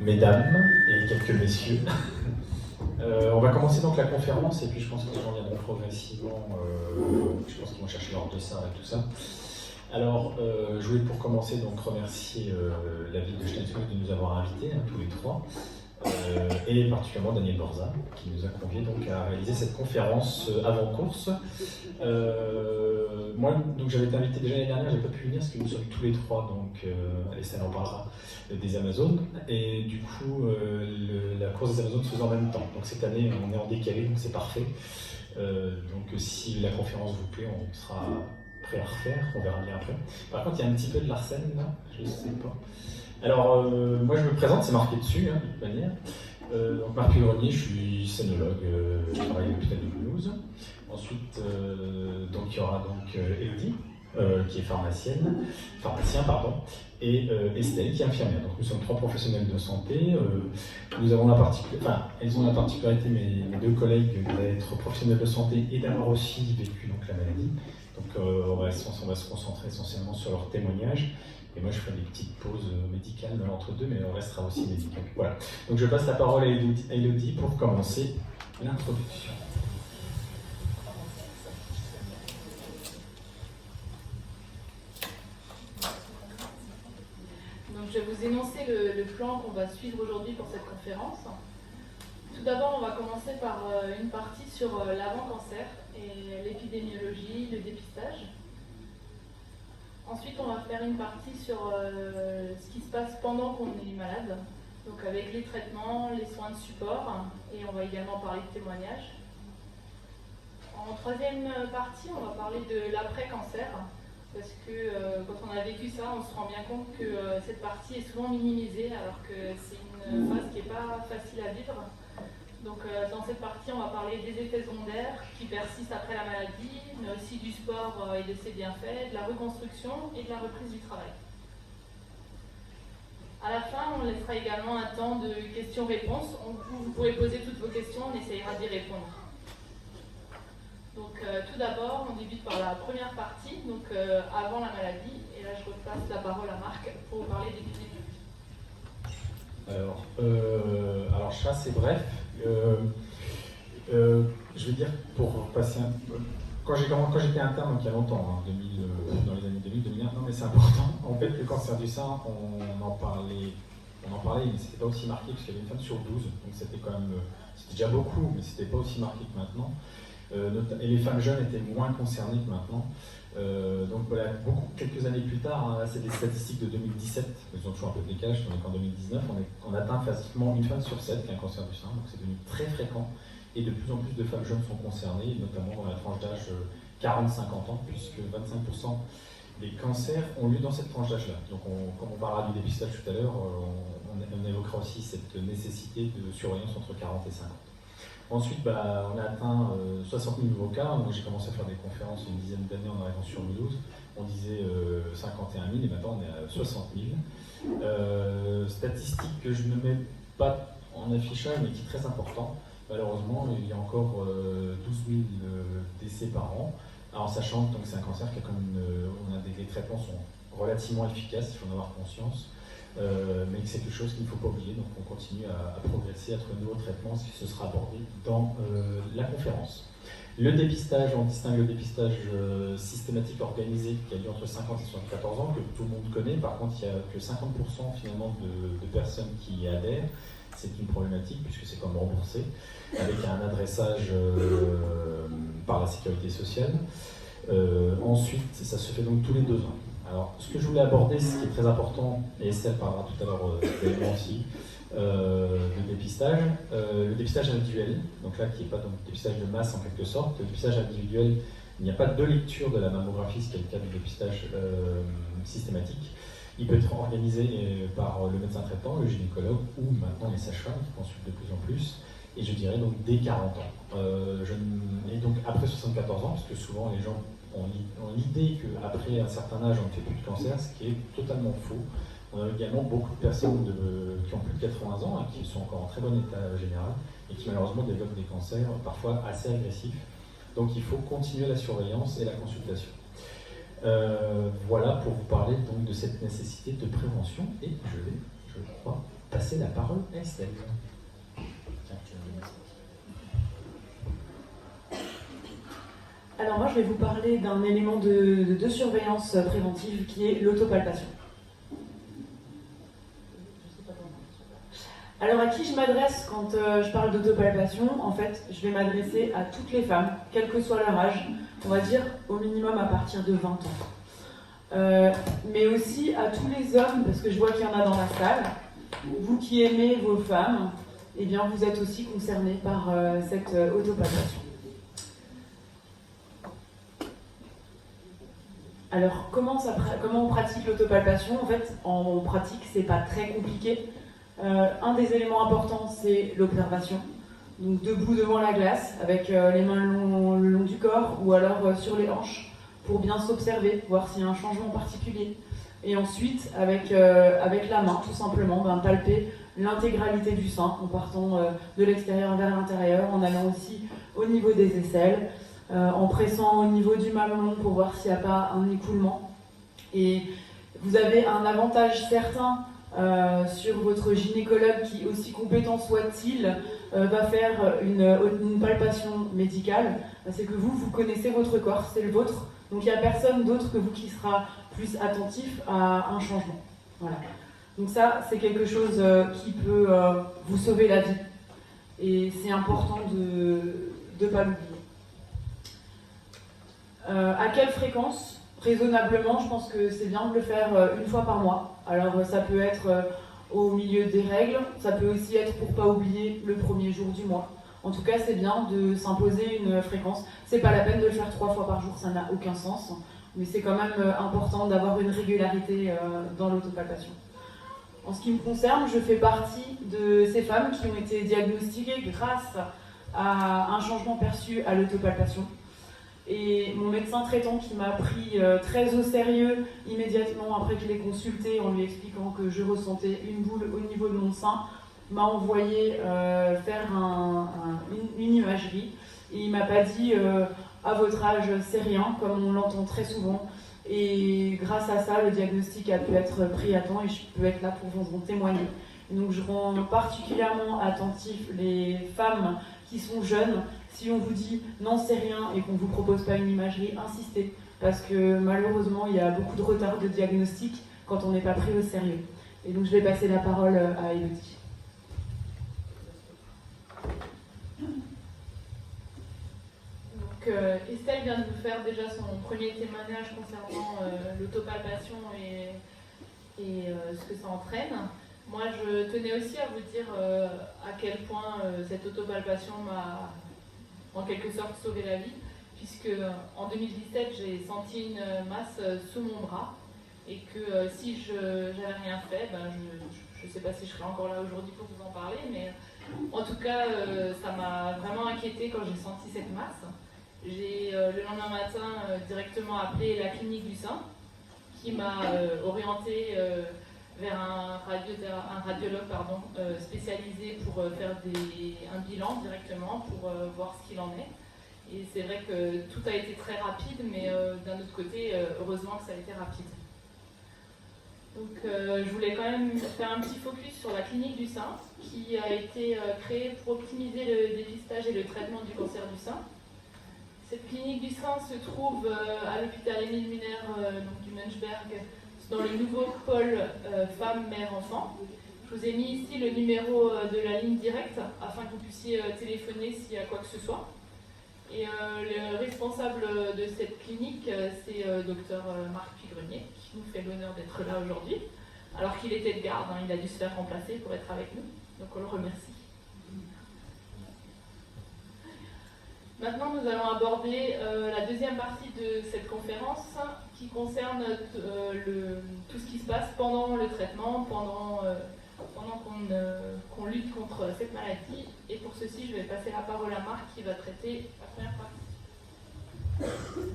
mesdames et quelques messieurs. On va commencer donc la conférence et puis je pense que les gens viendront progressivement. Je pense qu'ils vont chercher leur dessin et tout ça. Alors, je voulais pour commencer donc remercier la ville de Steinskoog de nous avoir invités, tous les trois, et particulièrement Daniel Borza qui nous a conviés donc à réaliser cette conférence avant course. Moi, donc j'avais été invité déjà l'année dernière, j'ai pas pu venir parce que nous sommes tous les trois, donc Alessandra en parlera, des Amazones, et du coup la course des Amazones se faisait en même temps. Donc cette année on est en décalé, donc c'est parfait. Donc si la conférence vous plaît, on sera prêt à refaire, on verra bien après. Par contre, il y a un petit peu de l'arsène là, je sais pas. Alors, moi je me présente, c'est marqué dessus, de toute manière. Donc Marc Grenier, je suis scénologue, je travaille à l'hôpital de Mulhouse. Ensuite, donc, il y aura donc Elodie, qui est pharmacien, et Estelle, qui est infirmière. Donc nous sommes trois professionnels de santé. Nous avons elles ont la particularité, mes deux collègues, d'être professionnels de santé et d'avoir aussi vécu donc, la maladie. Donc on va se concentrer essentiellement sur leurs témoignages. Et moi, je ferai des petites pauses médicales entre deux, mais on restera aussi médical. Voilà. Donc je passe la parole à Elodie pour commencer l'introduction. Donc je vais vous énoncer le plan qu'on va suivre aujourd'hui pour cette conférence. Tout d'abord, on va commencer par une partie sur l'avant-cancer et l'épidémiologie, le dépistage. Ensuite, on va faire une partie sur ce qui se passe pendant qu'on est malade, donc avec les traitements, les soins de support, et on va également parler de témoignages. En troisième partie, on va parler de l'après-cancer, parce que quand on a vécu ça, on se rend bien compte que cette partie est souvent minimisée, alors que c'est une phase qui n'est pas facile à vivre. Donc dans cette partie, on va parler des effets secondaires qui persistent après la maladie, mais aussi du sport et de ses bienfaits, de la reconstruction et de la reprise du travail. À la fin, on laissera également un temps de questions-réponses. Vous pourrez poser toutes vos questions, on essayera d'y répondre. Donc tout d'abord, on débute par la première partie, donc avant la maladie, et là je repasse la parole à Marc pour vous parler d'épidémie. Alors ça c'est bref. Je vais dire pour passer quand j'étais interne, donc il y a longtemps, dans les années 2000, non mais c'est important. En fait, le cancer du sein, on en parlait, mais c'était pas aussi marqué parce qu'il y avait une femme sur 12, donc c'était quand même, c'était déjà beaucoup, mais c'était pas aussi marqué que maintenant. Et les femmes jeunes étaient moins concernées que maintenant. Donc voilà, quelques années plus tard, là c'est des statistiques de 2017, elles ont toujours un peu de décalage, on est qu'en 2019, on atteint facilement une femme sur 7 qui a un cancer du sein, donc c'est devenu très fréquent, et de plus en plus de femmes jeunes sont concernées, notamment dans la tranche d'âge 40-50 ans, puisque 25% des cancers ont lieu dans cette tranche d'âge-là. Donc comme on parlera du dépistage tout à l'heure, on évoquera aussi cette nécessité de surveillance entre 40 et 50. Ensuite, on a atteint 60 000 nouveaux cas. Moi, j'ai commencé à faire des conférences il y a une dizaine d'années en arrivant sur Mulhouse. On disait 51 000 et maintenant on est à 60 000. Statistique que je ne mets pas en affichage, mais qui est très important. Malheureusement, il y a encore 12 000 décès par an. Alors, sachant que c'est un cancer qui a comme les traitements sont relativement efficaces, il faut en avoir conscience. Mais c'est quelque chose qu'il ne faut pas oublier, donc on continue à progresser, à trouver de nouveaux traitements, ce qui sera abordé dans la conférence. Le dépistage, on distingue le dépistage systématique organisé qui a lieu entre 50 et 74 ans, que tout le monde connaît. Par contre, il n'y a que 50% finalement de personnes qui y adhèrent. C'est une problématique puisque c'est comme remboursé, avec un adressage par la sécurité sociale. Ensuite, ça se fait donc tous les 2 ans. Alors, ce que je voulais aborder, ce qui est très important, et Estelle parlera tout à l'heure d'éléments aussi, de dépistage. Le dépistage individuel, donc là qui n'est pas donc dépistage de masse en quelque sorte. Le dépistage individuel, il n'y a pas de lecture de la mammographie, ce qui est le cas du dépistage systématique. Il peut être organisé par le médecin traitant, le gynécologue, ou maintenant les sages-femmes qui consultent de plus en plus, et je dirais donc dès 40 ans. Et donc après 74 ans, parce que souvent les gens ont l'idée qu'après un certain âge, on ne fait plus de cancer, ce qui est totalement faux. On a également beaucoup de personnes qui ont plus de 80 ans et qui sont encore en très bon état général et qui malheureusement développent des cancers parfois assez agressifs. Donc il faut continuer la surveillance et la consultation. Voilà pour vous parler donc de cette nécessité de prévention et je vais, je crois, passer la parole à Estelle. Alors moi, je vais vous parler d'un élément de surveillance préventive qui est l'autopalpation. Alors à qui je m'adresse quand je parle d'autopalpation? En fait, je vais m'adresser à toutes les femmes, quel que soit leur âge, on va dire au minimum à partir de 20 ans. Mais aussi à tous les hommes, parce que je vois qu'il y en a dans la salle. Vous qui aimez vos femmes, eh bien vous êtes aussi concernés par cette autopalpation. Alors, comment on pratique l'autopalpation? En fait, en pratique, c'est pas très compliqué. Un des éléments importants, c'est l'observation. Donc, debout devant la glace, avec les mains le long du corps, ou alors sur les hanches, pour bien s'observer, voir s'il y a un changement particulier. Et ensuite, avec la main, tout simplement, palper l'intégralité du sein, en partant de l'extérieur vers l'intérieur, en allant aussi au niveau des aisselles, en pressant au niveau du mamelon pour voir s'il n'y a pas un écoulement. Et vous avez un avantage certain sur votre gynécologue qui, aussi compétent soit-il, va faire une palpation médicale. C'est que vous connaissez votre corps, c'est le vôtre. Donc il n'y a personne d'autre que vous qui sera plus attentif à un changement. Voilà. Donc ça, c'est quelque chose qui peut vous sauver la vie. Et c'est important de ne pas l'oublier. À quelle fréquence? Raisonnablement, je pense que c'est bien de le faire une fois par mois. Alors ça peut être au milieu des règles, ça peut aussi être pour pas oublier le premier jour du mois. En tout cas, c'est bien de s'imposer une fréquence. C'est pas la peine de le faire 3 fois par jour, ça n'a aucun sens. Mais c'est quand même important d'avoir une régularité dans l'autopalpation. En ce qui me concerne, je fais partie de ces femmes qui ont été diagnostiquées grâce à un changement perçu à l'autopalpation. Et mon médecin traitant qui m'a pris très au sérieux immédiatement après que je l'ai consulté en lui expliquant que je ressentais une boule au niveau de mon sein, m'a envoyé faire une imagerie. Et il m'a pas dit à votre âge c'est rien, comme on l'entend très souvent. Et grâce à ça, le diagnostic a pu être pris à temps et je peux être là pour vous en témoigner. Et donc je rends particulièrement attentif les femmes qui sont jeunes. Si on vous dit non c'est rien et qu'on ne vous propose pas une imagerie, insistez. Parce que malheureusement il y a beaucoup de retard de diagnostic quand on n'est pas pris au sérieux. Et donc je vais passer la parole à Elodie. Estelle vient de vous faire déjà son premier témoignage concernant l'autopalpation et ce que ça entraîne. Moi, je tenais aussi à vous dire à quel point cette autopalpation m'a en quelque sorte sauvé la vie, puisque en 2017, j'ai senti une masse sous mon bras et que si je n'avais rien fait, je ne sais pas si je serais encore là aujourd'hui pour vous en parler, mais en tout cas, ça m'a vraiment inquiétée quand j'ai senti cette masse. J'ai le lendemain matin directement appelé la clinique du sein qui m'a orientée vers un radiologue spécialisé pour faire un bilan directement pour voir ce qu'il en est. Et c'est vrai que tout a été très rapide, mais d'un autre côté, heureusement que ça a été rapide. Donc je voulais quand même faire un petit focus sur la clinique du sein qui a été créée pour optimiser le dépistage et le traitement du cancer du sein. Cette clinique du sein se trouve à l'hôpital Émile Muller du Munchberg, dans le nouveau pôle femmes, mères, enfants. Je vous ai mis ici le numéro de la ligne directe afin que vous puissiez téléphoner s'il y a quoi que ce soit. Et le responsable de cette clinique, c'est Dr Marc Puy-Grenier, qui nous fait l'honneur d'être là aujourd'hui, alors qu'il était de garde, il a dû se faire remplacer pour être avec nous, donc on le remercie. Maintenant, nous allons aborder la deuxième partie de cette conférence qui concerne tout ce qui se passe pendant le traitement, pendant qu'on lutte contre cette maladie. Et pour ceci, je vais passer la parole à Marc qui va traiter la première partie.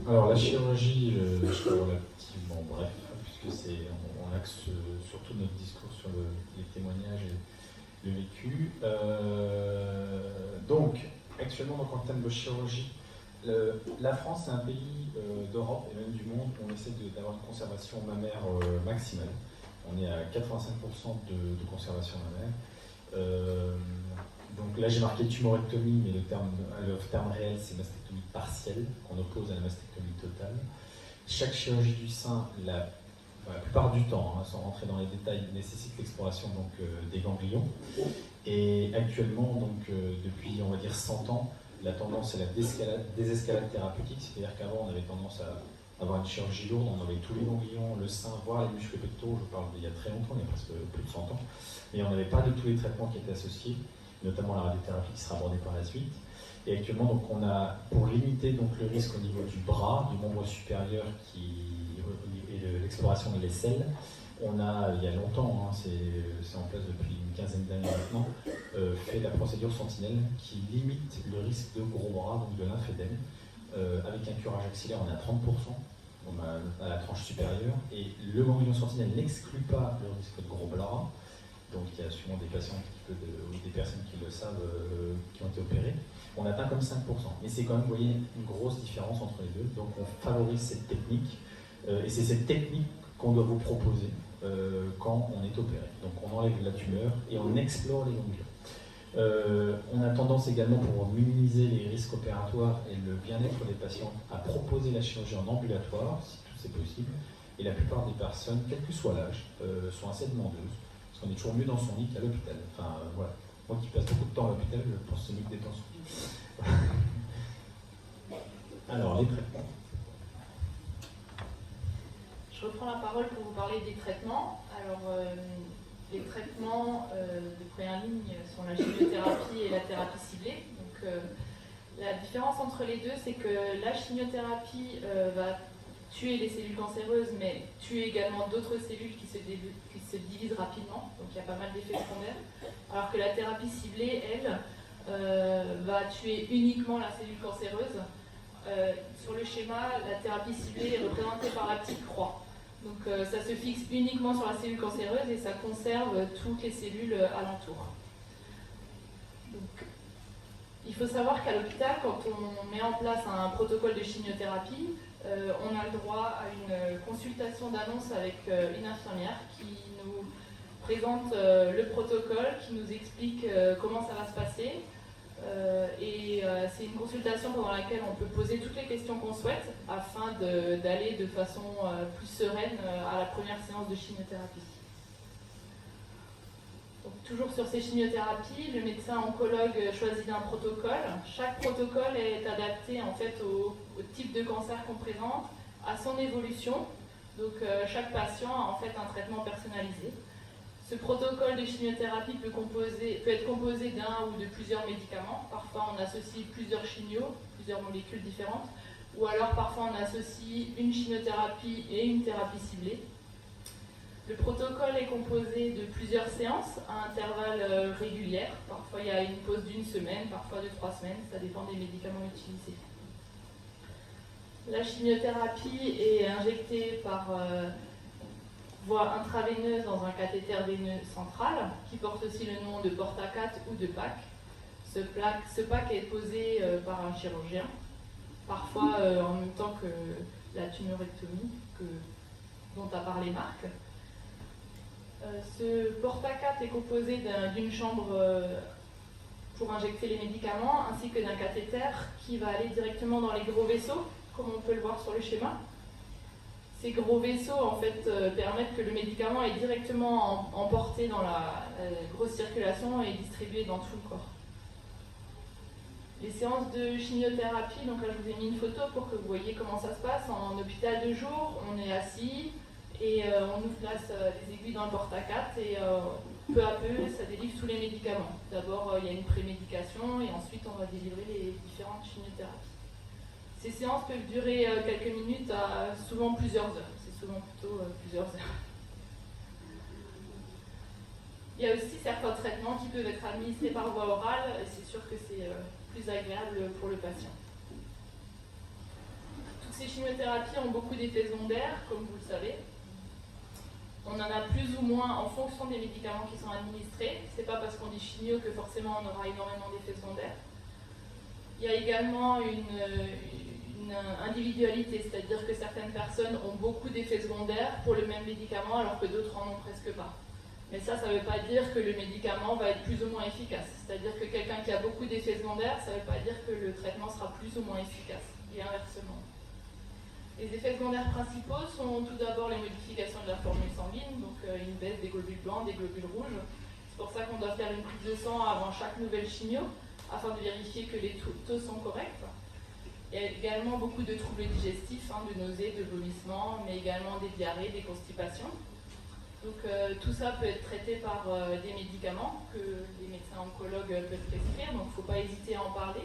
Alors la chirurgie, je serai relativement bref, puisque on axe surtout notre discours sur les témoignages et le vécu. Donc, actuellement, en termes de chirurgie, la France est un pays d'Europe et même du monde où on essaie d'avoir une conservation mammaire maximale. On est à 85% de conservation mammaire. Donc là j'ai marqué tumorectomie, mais le terme réel c'est mastectomie partielle, qu'on oppose à la mastectomie totale. Chaque chirurgie du sein, la plupart du temps, sans rentrer dans les détails, nécessite l'exploration des ganglions. Et actuellement, depuis on va dire 100 ans, la tendance est la désescalade thérapeutique, c'est-à-dire qu'avant on avait tendance à avoir une chirurgie lourde, on avait tous les ganglions, le sein, voire les muscles pectoraux, je parle d'il y a très longtemps, il y a presque plus de 100 ans, mais on n'avait pas de tous les traitements qui étaient associés, notamment la radiothérapie qui sera abordée par la suite. Et actuellement, donc, on a, pour limiter donc, le risque au niveau du bras, du membre supérieur et de l'exploration de l'aisselle, on a, il y a longtemps, c'est en place depuis une quinzaine d'années maintenant, fait la procédure Sentinelle qui limite le risque de gros bras, donc de lymphédème. Avec un curage axillaire, on est à 30%, à la tranche supérieure, et le ganglion Sentinelle n'exclut pas le risque de gros bras. Donc il y a sûrement des patients ou des personnes qui le savent, qui ont été opérées. On atteint comme 5%. Mais c'est quand même, vous voyez, une grosse différence entre les deux. Donc on favorise cette technique. Et c'est cette technique qu'on doit vous proposer quand on est opéré. Donc on enlève la tumeur et on explore les ganglions. On a tendance également, pour minimiser les risques opératoires et le bien-être des patients, à proposer la chirurgie en ambulatoire, si tout c'est possible. Et la plupart des personnes, quel que soit l'âge, sont assez demandeuses. On est toujours mieux dans son lit qu'à l'hôpital. Enfin, voilà. Moi qui passe beaucoup de temps à l'hôpital, je pense que c'est mieux que d'être dans son lit. Alors, les traitements. Je reprends la parole pour vous parler des traitements. Alors, les traitements de première ligne sont la chimiothérapie et la thérapie ciblée. Donc, la différence entre les deux, c'est que la chimiothérapie va tuer les cellules cancéreuses, mais tuer également d'autres cellules qui se divisent rapidement, donc il y a pas mal d'effets secondaires, alors que la thérapie ciblée, elle, va tuer uniquement la cellule cancéreuse. Sur le schéma, la thérapie ciblée est représentée par la petite croix. Donc ça se fixe uniquement sur la cellule cancéreuse et ça conserve toutes les cellules alentour. Donc, il faut savoir qu'à l'hôpital, quand on met en place un protocole de chimiothérapie, on a le droit à une consultation d'annonce avec une infirmière qui nous présente le protocole, qui nous explique comment ça va se passer. C'est une consultation pendant laquelle on peut poser toutes les questions qu'on souhaite afin d'aller de façon plus sereine à la première séance de chimiothérapie. Donc, toujours sur ces chimiothérapies, le médecin oncologue choisit un protocole. Chaque protocole est adapté en fait au type de cancer qu'on présente, à son évolution. Donc chaque patient a en fait un traitement personnalisé. Ce protocole de chimiothérapie peut être composé d'un ou de plusieurs médicaments. Parfois on associe plusieurs chimios, plusieurs molécules différentes, ou alors parfois on associe une chimiothérapie et une thérapie ciblée. Le protocole est composé de plusieurs séances à intervalles réguliers. Parfois il y a une pause d'1 semaine, parfois de 3 semaines, ça dépend des médicaments utilisés. La chimiothérapie est injectée par voie intraveineuse dans un cathéter veineux central, qui porte aussi le nom de porte-à-4 ou de PAC. Ce PAC est posé par un chirurgien, parfois en même temps que la tumorectomie dont a parlé Marc. Ce porte-à-4 est composé d'une chambre pour injecter les médicaments, ainsi que d'un cathéter qui va aller directement dans les gros vaisseaux, comme on peut le voir sur le schéma. Ces gros vaisseaux en fait, permettent que le médicament est directement emporté dans la grosse circulation et distribué dans tout le corps. Les séances de chimiothérapie, donc là je vous ai mis une photo pour que vous voyez comment ça se passe. En hôpital de jour, on est assis et on nous place des aiguilles dans le porte-à-4 et peu à peu ça délivre tous les médicaments. D'abord il y a une prémédication et ensuite on va délivrer les différentes chimiothérapies. Ces séances peuvent durer quelques minutes à souvent plusieurs heures. C'est souvent plutôt plusieurs heures. Il y a aussi certains traitements qui peuvent être administrés par voie orale et c'est sûr que c'est plus agréable pour le patient. Toutes ces chimiothérapies ont beaucoup d'effets secondaires, comme vous le savez. On en a plus ou moins en fonction des médicaments qui sont administrés. C'est pas parce qu'on dit chimio que forcément on aura énormément d'effets secondaires. Il y a également une une individualité, c'est-à-dire que certaines personnes ont beaucoup d'effets secondaires pour le même médicament alors que d'autres en ont presque pas. Mais ça ne veut pas dire que le médicament va être plus ou moins efficace. C'est-à-dire que quelqu'un qui a beaucoup d'effets secondaires, ça ne veut pas dire que le traitement sera plus ou moins efficace, et inversement. Les effets secondaires principaux sont tout d'abord les modifications de la formule sanguine, donc une baisse des globules blancs, des globules rouges. C'est pour ça qu'on doit faire une prise de sang avant chaque nouvelle chimio, afin de vérifier que les taux sont corrects. Il y a également beaucoup de troubles digestifs, de nausées, de vomissements, mais également des diarrhées, des constipations. Donc tout ça peut être traité par des médicaments que les médecins oncologues peuvent prescrire, donc il ne faut pas hésiter à en parler.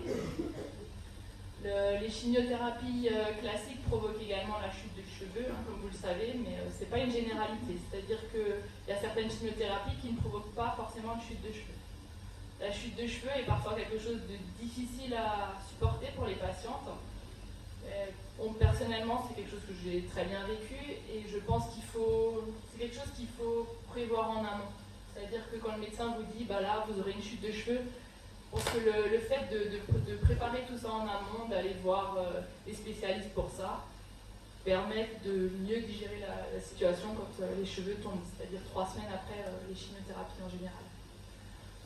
Les chimiothérapies classiques provoquent également la chute de cheveux, comme vous le savez, mais ce n'est pas une généralité. C'est-à-dire qu'il y a certaines chimiothérapies qui ne provoquent pas forcément une chute de cheveux. La chute de cheveux est parfois quelque chose de difficile à supporter pour les patientes. Personnellement, c'est quelque chose que j'ai très bien vécu et je pense c'est quelque chose qu'il faut prévoir en amont. C'est-à-dire que quand le médecin vous dit, là, vous aurez une chute de cheveux, je pense que le fait de préparer tout ça en amont, d'aller voir les spécialistes pour ça, permet de mieux digérer la situation quand les cheveux tombent, c'est-à-dire 3 semaines après les chimiothérapies en général.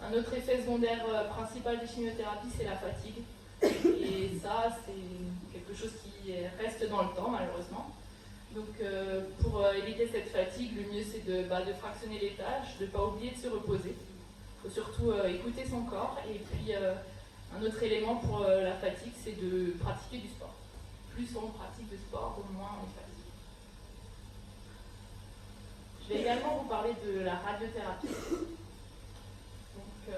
Un autre effet secondaire principal des chimiothérapies, c'est la fatigue. Et ça, c'est quelque chose qui reste dans le temps, malheureusement. Donc, pour éviter cette fatigue, le mieux, c'est de fractionner les tâches, de ne pas oublier de se reposer. Il faut surtout écouter son corps. Et puis, un autre élément pour la fatigue, c'est de pratiquer du sport. Plus on pratique de sport, moins on est fatigué. Je vais également vous parler de la radiothérapie. Donc,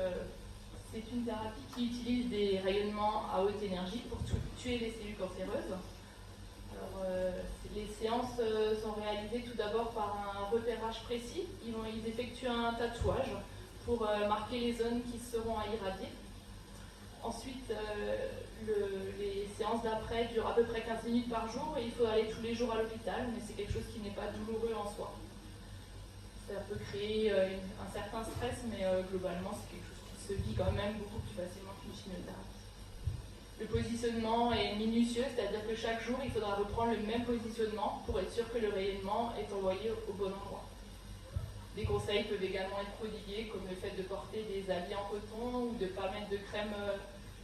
c'est une thérapie qui utilise des rayonnements à haute énergie pour tuer les cellules cancéreuses. Alors, les séances sont réalisées tout d'abord par un repérage précis. Ils effectuent un tatouage pour marquer les zones qui seront à irradier. Ensuite, les séances d'après durent à peu près 15 minutes par jour et il faut aller tous les jours à l'hôpital, mais c'est quelque chose qui n'est pas douloureux en soi. Ça peut créer un certain stress, mais globalement, c'est quelque chose qui se vit quand même beaucoup plus facilement qu'une chimiothérapie. Le positionnement est minutieux, c'est-à-dire que chaque jour, il faudra reprendre le même positionnement pour être sûr que le rayonnement est envoyé au bon endroit. Des conseils peuvent également être prodigués, comme le fait de porter des habits en coton ou de ne pas mettre de crème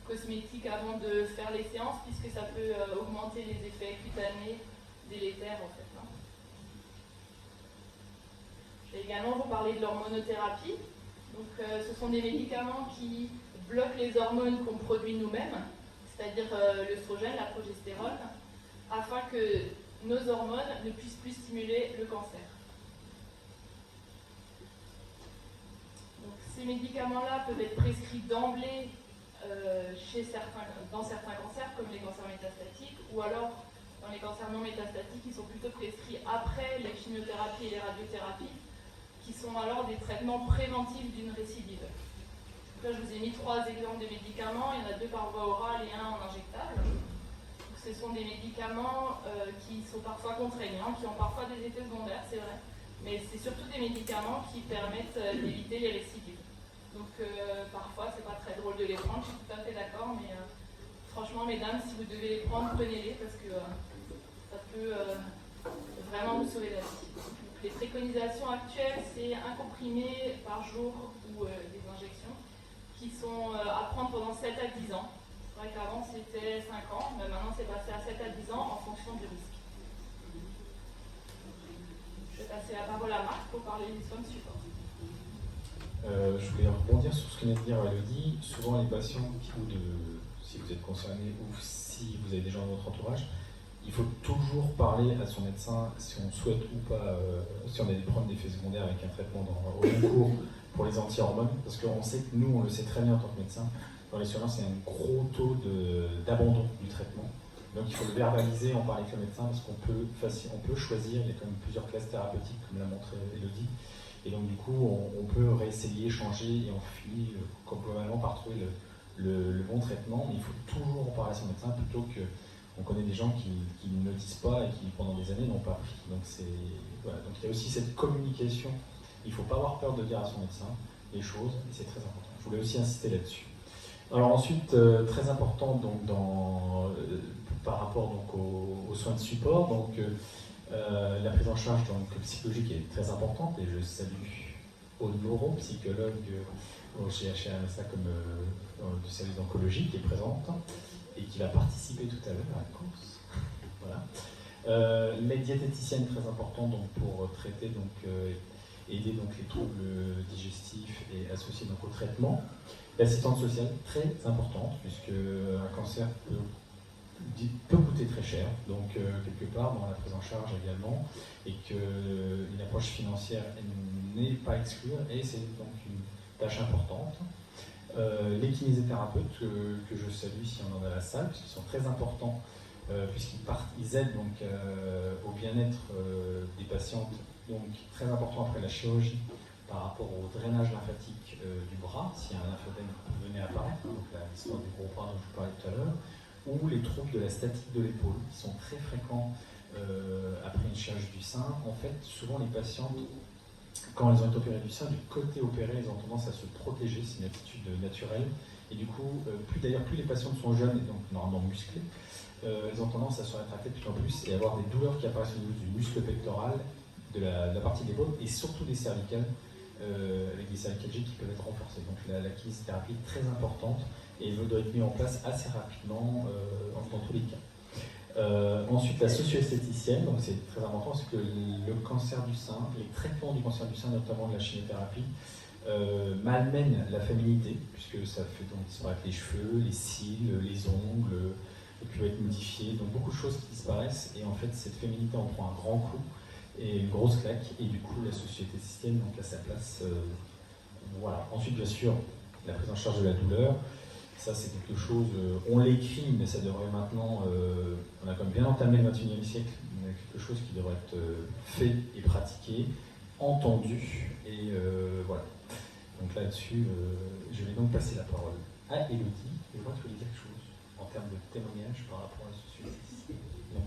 cosmétique avant de faire les séances, puisque ça peut augmenter les effets cutanés délétères en fait. Je vais également vous parler de l'hormonothérapie. Donc, ce sont des médicaments qui bloquent les hormones qu'on produit nous-mêmes, c'est-à-dire l'œstrogène, la progestérone, afin que nos hormones ne puissent plus stimuler le cancer. Donc, ces médicaments-là peuvent être prescrits d'emblée dans certains cancers, comme les cancers métastatiques, ou alors dans les cancers non métastatiques, ils sont plutôt prescrits après les chimiothérapies et les radiothérapies, qui sont alors des traitements préventifs d'une récidive. Donc là, je vous ai mis 3 exemples de médicaments, il y en a 2 par voie orale et 1 en injectable. Donc, ce sont des médicaments qui sont parfois contraignants, qui ont parfois des effets secondaires, c'est vrai, mais c'est surtout des médicaments qui permettent d'éviter les récidives. Donc parfois, c'est pas très drôle de les prendre, je suis tout à fait d'accord, mais franchement, mesdames, si vous devez les prendre, prenez-les parce que ça peut vraiment vous sauver la vie. Les préconisations actuelles, c'est un comprimé par jour ou des injections qui sont à prendre pendant 7 à 10 ans. C'est vrai qu'avant c'était 5 ans, mais maintenant c'est passé à 7 à 10 ans en fonction du risque. Je vais passer la parole à Marc pour parler des soins de support. Je voulais rebondir sur ce que vient de dire Elodie. Souvent les patients, si vous êtes concerné ou si vous avez des gens dans votre entourage, il faut toujours parler à son médecin si on souhaite ou pas, si on a des problèmes d'effets secondaires avec un traitement au long cours pour les anti-hormones, parce qu'on sait que nous, on le sait très bien en tant que médecin, dans les surveillances, il y a un gros taux d'abandon du traitement. Donc il faut le verbaliser, en parler avec le médecin, parce qu'on peut choisir, il y a quand même plusieurs classes thérapeutiques, comme l'a montré Elodie, et donc du coup, on peut réessayer, changer, et on finit globalement par trouver le bon traitement, mais il faut toujours en parler à son médecin, plutôt que on connaît des gens qui ne le disent pas et qui pendant des années n'ont pas pris. Donc voilà. Donc il y a aussi cette communication. Il ne faut pas avoir peur de dire à son médecin les choses, et c'est très important. Je voulais aussi insister là-dessus. Alors ensuite, très important donc, par rapport donc, aux soins de support, donc, la prise en charge donc, psychologique est très importante et je salue Honoro, psychologue au CHRMSA comme du service d'oncologie qui est présente et qui va participer tout à l'heure à la course. Voilà. Les diététiciennes très importantes donc, pour traiter donc, aider donc, les troubles digestifs et associés donc, au traitement. L'assistante sociale, très importante, puisque un cancer peut coûter très cher, donc quelque part dans la prise en charge également, et qu'une approche financière n'est pas exclue, et c'est donc une tâche importante. Les kinésithérapeutes, que je salue si on en a à la salle, puisqu'ils sont très importants, puisqu'ils aident donc, au bien-être des patientes, donc très important après la chirurgie, par rapport au drainage lymphatique du bras, si un lymphodème venait apparaître, donc l'histoire du gros bras dont je vous parlais tout à l'heure, ou les troubles de la statique de l'épaule, qui sont très fréquents après une chirurgie du sein. En fait, souvent les patientes, quand elles ont été opérées du sein, du côté opéré, elles ont tendance à se protéger, c'est une attitude naturelle, et du coup, plus les patientes sont jeunes et donc normalement musclées, elles ont tendance à se rétracter de plus en plus et avoir des douleurs qui apparaissent au niveau du muscle pectoral, de la partie de l'épaule et surtout des cervicales, avec des cervicalgies qui peuvent être renforcées. Donc la kinésithérapie est très importante et elle doit être mise en place assez rapidement dans tous les cas. Ensuite, la socio-esthéticienne, donc c'est très important parce que le cancer du sein, les traitements du cancer du sein, notamment de la chimiothérapie, malmènent la féminité, puisque ça fait donc disparaître les cheveux, les cils, les ongles, et puis va être modifié, donc beaucoup de choses qui disparaissent, et en fait cette féminité en prend un grand coup, et une grosse claque, et du coup la société système donc à sa place. Voilà. Ensuite, bien sûr, la prise en charge de la douleur, ça c'est quelque chose, on l'écrit, mais ça devrait maintenant, on a quand même bien entamé le 21e siècle, mais quelque chose qui devrait être fait et pratiqué, entendu, et voilà. Donc là-dessus, je vais donc passer la parole à Élodie, et je vois que tu voulais dire quelque chose en termes de témoignage par rapport à la société. Non.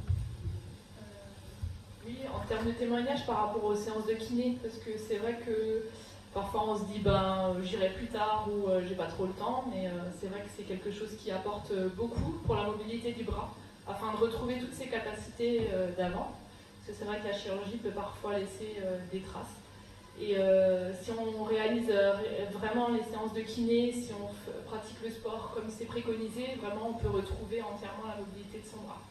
Oui, en termes de témoignage par rapport aux séances de kiné, parce que c'est vrai que parfois on se dit j'irai plus tard ou j'ai pas trop le temps, mais c'est vrai que c'est quelque chose qui apporte beaucoup pour la mobilité du bras, afin de retrouver toutes ses capacités d'avant, parce que c'est vrai que la chirurgie peut parfois laisser des traces. Et si on réalise vraiment les séances de kiné, si on pratique le sport comme c'est préconisé, vraiment on peut retrouver entièrement la mobilité de son bras.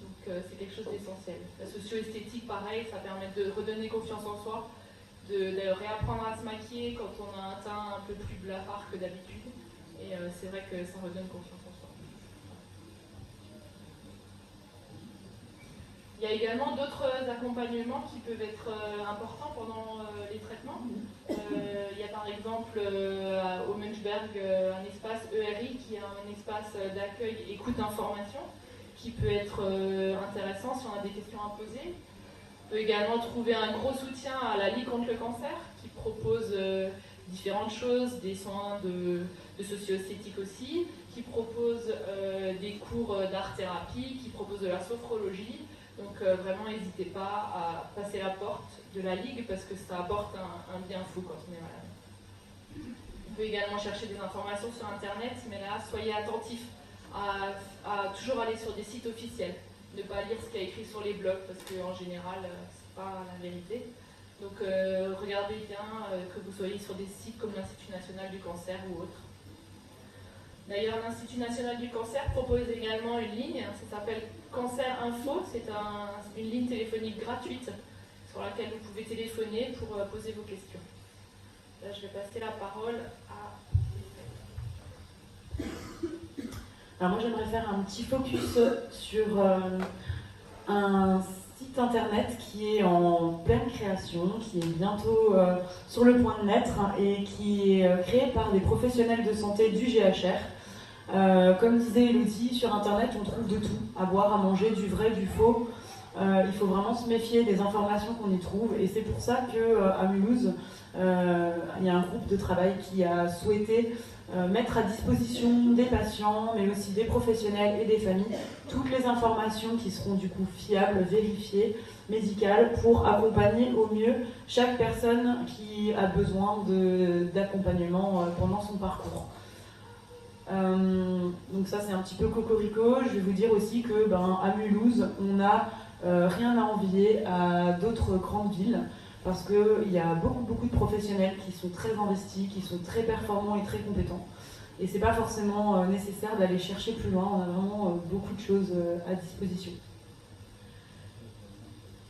Donc c'est quelque chose d'essentiel. La socio-esthétique, pareil, ça permet de redonner confiance en soi, de réapprendre à se maquiller quand on a un teint un peu plus blafard que d'habitude. Et c'est vrai que ça redonne confiance en soi. Il y a également d'autres accompagnements qui peuvent être importants pendant les traitements. Il y a par exemple au Munchberg un espace ERI qui est un espace d'accueil, écoute, information, qui peut être intéressant si on a des questions à poser. On peut également trouver un gros soutien à la Ligue contre le cancer qui propose différentes choses, des soins de socio-esthétique aussi, qui propose des cours d'art-thérapie, qui propose de la sophrologie. Donc vraiment n'hésitez pas à passer la porte de la Ligue parce que ça apporte un bien fou quand on est malade. On peut également chercher des informations sur internet, mais là soyez attentifs à toujours aller sur des sites officiels, ne pas lire ce qu'il y a écrit sur les blogs parce qu'en général c'est pas la vérité. Donc regardez bien que vous soyez sur des sites comme l'Institut National du Cancer ou autre. D'ailleurs, l'Institut National du Cancer propose également une ligne, ça s'appelle Cancer Info, c'est une ligne téléphonique gratuite sur laquelle vous pouvez téléphoner pour poser vos questions. Là, je vais passer la parole à... Alors moi, j'aimerais faire un petit focus sur un site internet qui est en pleine création, qui est bientôt sur le point de naître et qui est créé par des professionnels de santé du GHR. Comme disait Élodie, sur internet on trouve de tout, à boire, à manger, du vrai, du faux. Il faut vraiment se méfier des informations qu'on y trouve et c'est pour ça qu'à Mulhouse, il y a un groupe de travail qui a souhaité mettre à disposition des patients, mais aussi des professionnels et des familles, toutes les informations qui seront du coup fiables, vérifiées, médicales, pour accompagner au mieux chaque personne qui a besoin d'accompagnement pendant son parcours. Donc ça c'est un petit peu cocorico. Je vais vous dire aussi que à Mulhouse, on n'a rien à envier à d'autres grandes villes parce qu'il y a beaucoup de professionnels qui sont très investis, qui sont très performants et très compétents. Et c'est pas forcément nécessaire d'aller chercher plus loin, on a vraiment beaucoup de choses à disposition.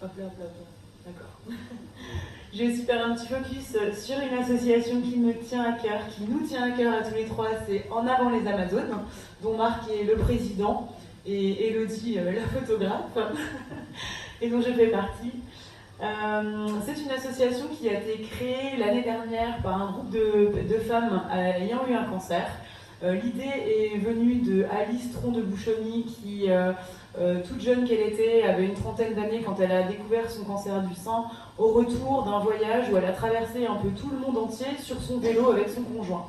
Hop là. D'accord. Je vais aussi faire un petit focus sur une association qui me tient à cœur, qui nous tient à cœur à tous les trois, c'est En Avant les Amazones, dont Marc est le président et Elodie la photographe, et dont je fais partie. C'est une association qui a été créée l'année dernière par un groupe de femmes ayant eu un cancer. L'idée est venue de Alice Tron de Bouchonny qui, toute jeune qu'elle était, avait une trentaine d'années quand elle a découvert son cancer du sein, au retour d'un voyage où elle a traversé un peu tout le monde entier sur son vélo avec son conjoint.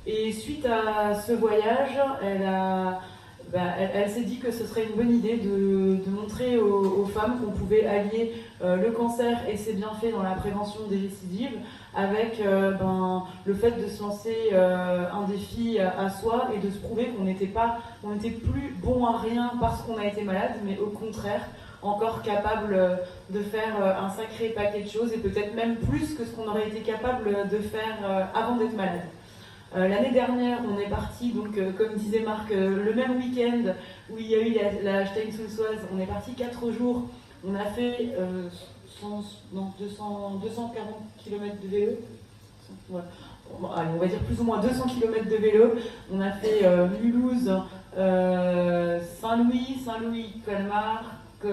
Et suite à ce voyage, elle s'est dit que ce serait une bonne idée de montrer aux femmes qu'on pouvait allier le cancer et ses bienfaits dans la prévention des récidives avec le fait de se lancer un défi à soi et de se prouver qu'on n'était plus bon à rien parce qu'on a été malade, mais au contraire, encore capable de faire un sacré paquet de choses et peut-être même plus que ce qu'on aurait été capable de faire avant d'être malade. L'année dernière, on est parti, donc, comme disait Marc, le même week-end où il y a eu la Stein-Soussoise, on est parti 4 jours. On a fait 240 km de vélo. Ouais. Allez, on va dire plus ou moins 200 km de vélo. On a fait Mulhouse, Saint-Louis, Colmar, je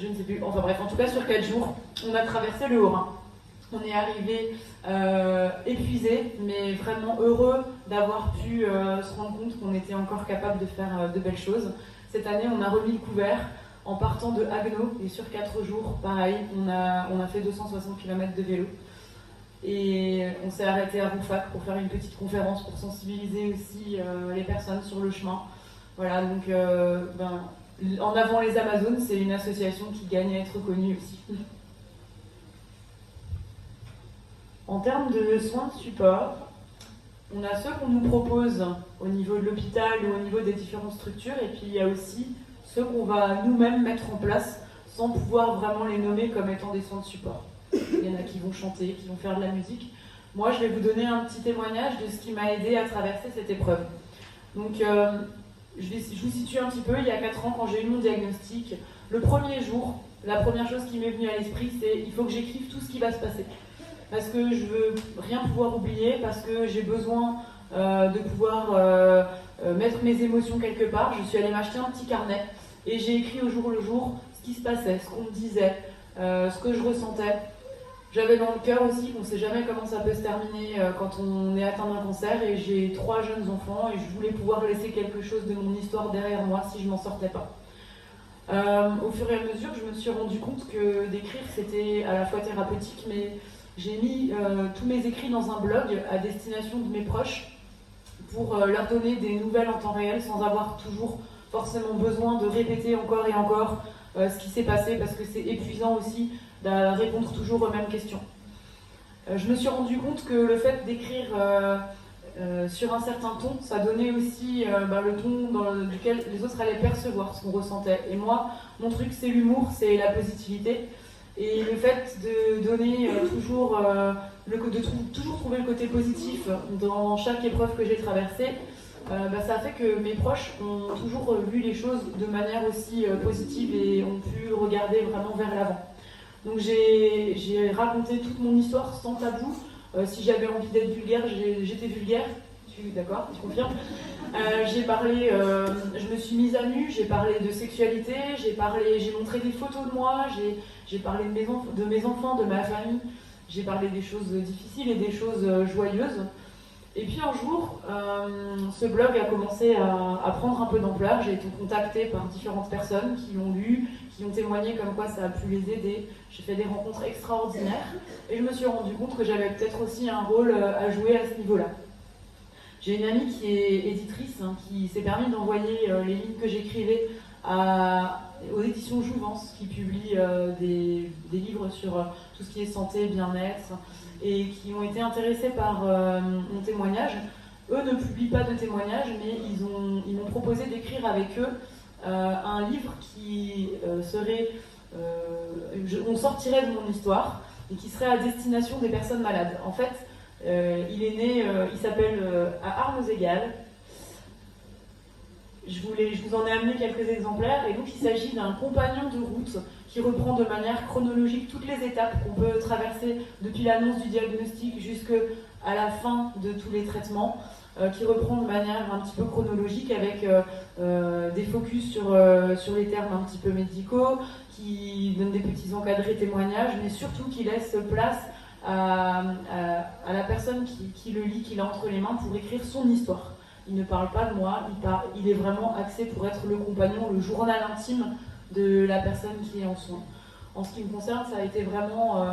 ne sais plus. Enfin bref, en tout cas sur 4 jours, on a traversé le Haut-Rhin. On est arrivé épuisé, mais vraiment heureux d'avoir pu se rendre compte qu'on était encore capable de faire de belles choses. Cette année, on a remis le couvert en partant de Haguenau, et sur 4 jours, pareil, on a fait 260 km de vélo. Et on s'est arrêté à Roufac pour faire une petite conférence pour sensibiliser aussi les personnes sur le chemin. Voilà, donc En Avant les Amazones, c'est une association qui gagne à être connue aussi. En termes de soins de support, on a ceux qu'on nous propose au niveau de l'hôpital ou au niveau des différentes structures, et puis il y a aussi ceux qu'on va nous-mêmes mettre en place sans pouvoir vraiment les nommer comme étant des soins de support. Il y en a qui vont chanter, qui vont faire de la musique. Moi, je vais vous donner un petit témoignage de ce qui m'a aidé à traverser cette épreuve. Donc, je vous situe un petit peu. Il y a 4 ans, quand j'ai eu mon diagnostic, le premier jour, la première chose qui m'est venue à l'esprit, c'est il faut que j'écrive tout ce qui va se passer. Parce que je veux rien pouvoir oublier, parce que j'ai besoin de pouvoir mettre mes émotions quelque part. Je suis allée m'acheter un petit carnet et j'ai écrit au jour le jour ce qui se passait, ce qu'on me disait, ce que je ressentais. J'avais dans le cœur aussi qu'on ne sait jamais comment ça peut se terminer quand on est atteint d'un cancer, et j'ai 3 jeunes enfants et je voulais pouvoir laisser quelque chose de mon histoire derrière moi si je m'en sortais pas. Au fur et à mesure, je me suis rendu compte que d'écrire c'était à la fois thérapeutique, mais j'ai mis tous mes écrits dans un blog à destination de mes proches pour leur donner des nouvelles en temps réel sans avoir toujours forcément besoin de répéter encore et encore ce qui s'est passé, parce que c'est épuisant aussi de répondre toujours aux mêmes questions. Je me suis rendu compte que le fait d'écrire sur un certain ton, ça donnait aussi le ton duquel les autres allaient percevoir ce qu'on ressentait. Et moi, mon truc c'est l'humour, c'est la positivité. Et le fait de donner toujours trouver le côté positif dans chaque épreuve que j'ai traversée, ça a fait que mes proches ont toujours vu les choses de manière aussi positive et ont pu regarder vraiment vers l'avant. Donc j'ai raconté toute mon histoire sans tabou. Si j'avais envie d'être vulgaire, j'étais vulgaire. D'accord, tu confirmes. J'ai parlé, je me suis mise à nu, j'ai parlé de sexualité, j'ai montré des photos de moi, j'ai parlé de mes enfants, de ma famille, j'ai parlé des choses difficiles et des choses joyeuses. Et puis un jour, ce blog a commencé à prendre un peu d'ampleur. J'ai été contactée par différentes personnes qui l'ont lu, qui ont témoigné comme quoi ça a pu les aider. J'ai fait des rencontres extraordinaires et je me suis rendu compte que j'avais peut-être aussi un rôle à jouer à ce niveau-là. J'ai une amie qui est éditrice, qui s'est permis d'envoyer les lignes que j'écrivais à aux éditions Jouvence, qui publient des livres sur tout ce qui est santé, bien-être, et qui ont été intéressés par mon témoignage. Eux ne publient pas de témoignages, mais ils m'ont proposé d'écrire avec eux un livre qui serait... on sortirait de mon histoire, et qui serait à destination des personnes malades. En fait, il est né, il s'appelle À armes égales. Je vous en ai amené quelques exemplaires, et donc il s'agit d'un compagnon de route qui reprend de manière chronologique toutes les étapes qu'on peut traverser depuis l'annonce du diagnostic jusqu'à la fin de tous les traitements, qui reprend de manière un petit peu chronologique avec des focus sur les termes un petit peu médicaux, qui donne des petits encadrés témoignages, mais surtout qui laisse place à la personne qui le lit, qui l'a entre les mains pour écrire son histoire. Il ne parle pas de moi, il est vraiment axé pour être le compagnon, le journal intime de la personne qui est en soins. En ce qui me concerne, ça a été vraiment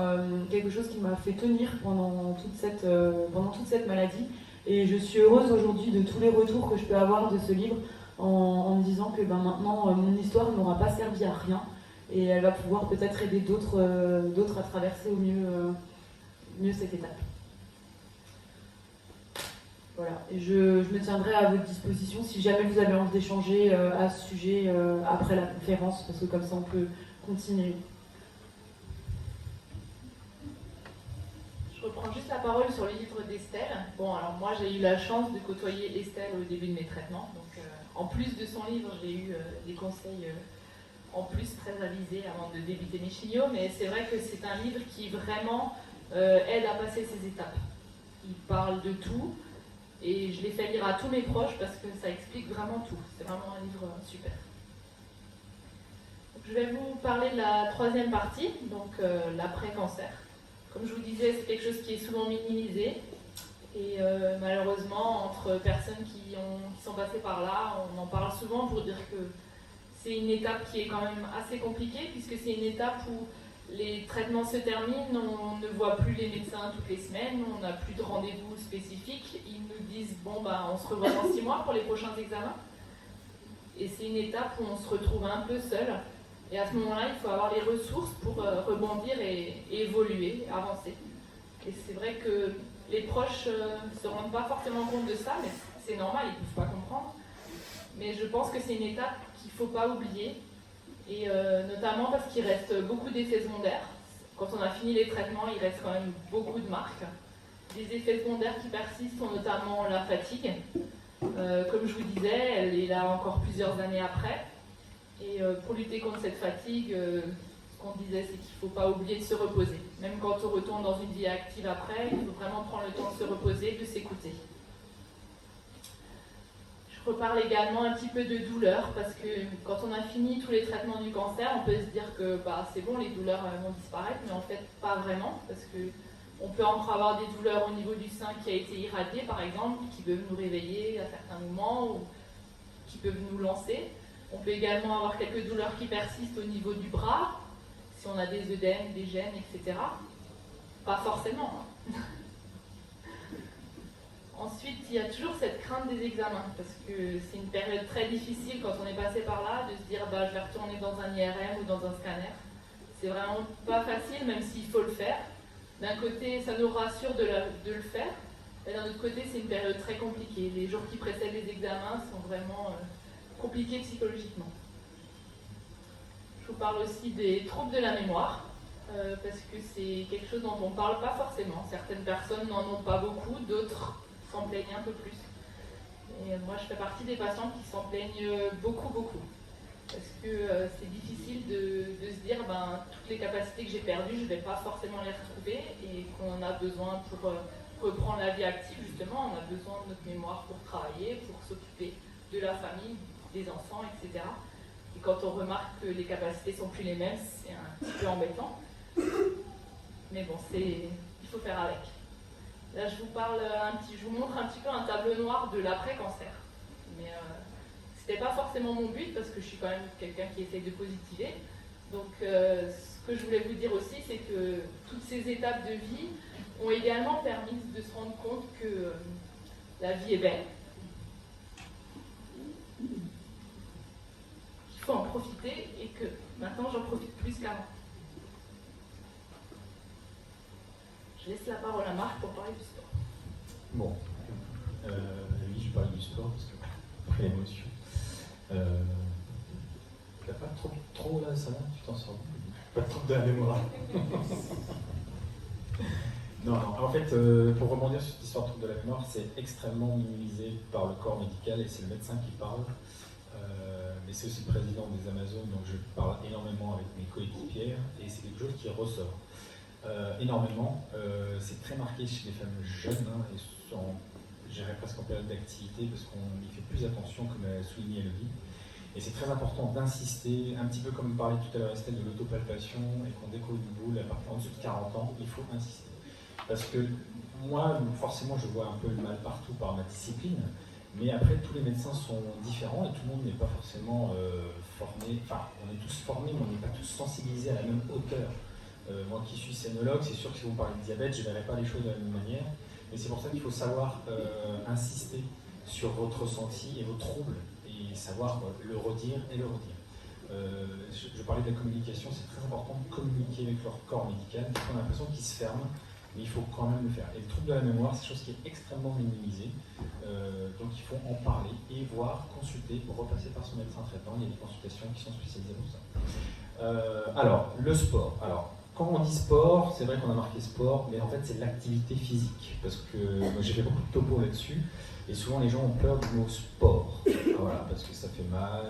quelque chose qui m'a fait tenir pendant toute cette maladie. Et je suis heureuse aujourd'hui de tous les retours que je peux avoir de ce livre en me disant que maintenant, mon histoire n'aura pas servi à rien et elle va pouvoir peut-être aider d'autres à traverser au mieux cette étape. Voilà, et je me tiendrai à votre disposition si jamais vous avez envie d'échanger à ce sujet après la conférence, parce que comme ça on peut continuer. Je reprends juste la parole sur le livre d'Estelle. Bon, alors moi j'ai eu la chance de côtoyer Estelle au début de mes traitements, donc en plus de son livre, j'ai eu des conseils en plus très avisés avant de débuter mes chimios, mais c'est vrai que c'est un livre qui vraiment aide à passer ces étapes. Il parle de tout. Et je l'ai fait lire à tous mes proches parce que ça explique vraiment tout. C'est vraiment un livre super. Donc, je vais vous parler de la troisième partie, donc l'après-cancer. Comme je vous disais, c'est quelque chose qui est souvent minimisé. Et malheureusement, entre personnes qui sont passées par là, on en parle souvent pour dire que c'est une étape qui est quand même assez compliquée, puisque c'est une étape où les traitements se terminent, on ne voit plus les médecins toutes les semaines, on n'a plus de rendez-vous spécifiques. Ils nous disent, bon, on se revoit dans 6 mois pour les prochains examens. Et c'est une étape où on se retrouve un peu seul. Et à ce moment-là, il faut avoir les ressources pour rebondir et évoluer, avancer. Et c'est vrai que les proches ne se rendent pas forcément compte de ça, mais c'est normal, ils ne peuvent pas comprendre. Mais je pense que c'est une étape qu'il ne faut pas oublier. Et notamment parce qu'il reste beaucoup d'effets secondaires. Quand on a fini les traitements, il reste quand même beaucoup de marques. Des effets secondaires qui persistent sont notamment la fatigue. Comme je vous disais, elle est là encore plusieurs années après. Et pour lutter contre cette fatigue, ce qu'on disait, c'est qu'il ne faut pas oublier de se reposer. Même quand on retourne dans une vie active après, il faut vraiment prendre le temps de se reposer, de s'écouter. Je reparle également un petit peu de douleur, parce que quand on a fini tous les traitements du cancer, on peut se dire que c'est bon, les douleurs vont disparaître, mais en fait pas vraiment, parce qu'on peut encore avoir des douleurs au niveau du sein qui a été irradié par exemple, qui peuvent nous réveiller à certains moments, ou qui peuvent nous lancer. On peut également avoir quelques douleurs qui persistent au niveau du bras, si on a des œdèmes, des gènes, etc. Pas forcément. Ensuite, il y a toujours cette crainte des examens, parce que c'est une période très difficile quand on est passé par là, de se dire je vais retourner dans un IRM ou dans un scanner. C'est vraiment pas facile, même s'il faut le faire. D'un côté, ça nous rassure de le faire, et d'un autre côté, c'est une période très compliquée. Les jours qui précèdent les examens sont vraiment compliqués psychologiquement. Je vous parle aussi des troubles de la mémoire, parce que c'est quelque chose dont on ne parle pas forcément. Certaines personnes n'en ont pas beaucoup, d'autres s'en plaignent un peu plus. Et moi, je fais partie des patients qui s'en plaignent beaucoup. Parce que c'est difficile de se dire, toutes les capacités que j'ai perdues, je ne vais pas forcément les retrouver, et qu'on a besoin pour reprendre la vie active, justement, on a besoin de notre mémoire pour travailler, pour s'occuper de la famille, des enfants, etc. Et quand on remarque que les capacités ne sont plus les mêmes, c'est un petit peu embêtant. Mais bon, il faut faire avec. Là, je vous montre un petit peu un tableau noir de l'après-cancer. Mais c'était pas forcément mon but, parce que je suis quand même quelqu'un qui essaye de positiver. Donc, ce que je voulais vous dire aussi, c'est que toutes ces étapes de vie ont également permis de se rendre compte que la vie est belle. Il faut en profiter, et que qu'avant. Je laisse la parole à Marc pour parler du sport. Bon, oui, je parle du sport parce que après l'émotion. T'as pas trop là, ça va, tu t'en sors bien. Pas trop de la mémoire. Non, en fait, pour rebondir sur cette histoire de trouble de la mémoire, c'est extrêmement minimisé par le corps médical et c'est le médecin qui parle. Mais c'est aussi le président des Amazones, donc je parle énormément avec mes coéquipières et c'est quelque chose qui ressort énormément. C'est très marqué chez les femmes jeunes et j'irais presque en période d'activité parce qu'on y fait plus attention, comme l'a souligné Elodie. Et c'est très important d'insister, un petit peu comme parlait tout à l'heure Estelle de l'autopalpation et qu'on décolle une boule à partir en dessous de 40 ans, il faut insister. Parce que moi, forcément, je vois un peu le mal partout par ma discipline, mais après, tous les médecins sont différents et tout le monde n'est pas forcément formé. Enfin, on est tous formés, mais on n'est pas tous sensibilisés à la même hauteur. Moi qui suis scénologue, c'est sûr que si vous parlez de diabète, je ne verrai pas les choses de la même manière. Mais c'est pour ça qu'il faut savoir insister sur votre ressenti et vos troubles et savoir le redire et le redire. Je parlais de la communication, c'est très important de communiquer avec leur corps médical, parce qu'on a l'impression qu'ils se ferment, mais il faut quand même le faire. Et le trouble de la mémoire, c'est quelque chose qui est extrêmement minimisé, donc il faut en parler et voir, consulter, repasser par son médecin traitant. Il y a des consultations qui sont spécialisées pour ça. Alors, le sport. Alors, quand on dit sport, c'est vrai qu'on a marqué sport, mais en fait c'est l'activité physique, parce que moi, j'ai fait beaucoup de topos là-dessus, et souvent les gens ont peur du mot sport, voilà, parce que ça fait mal,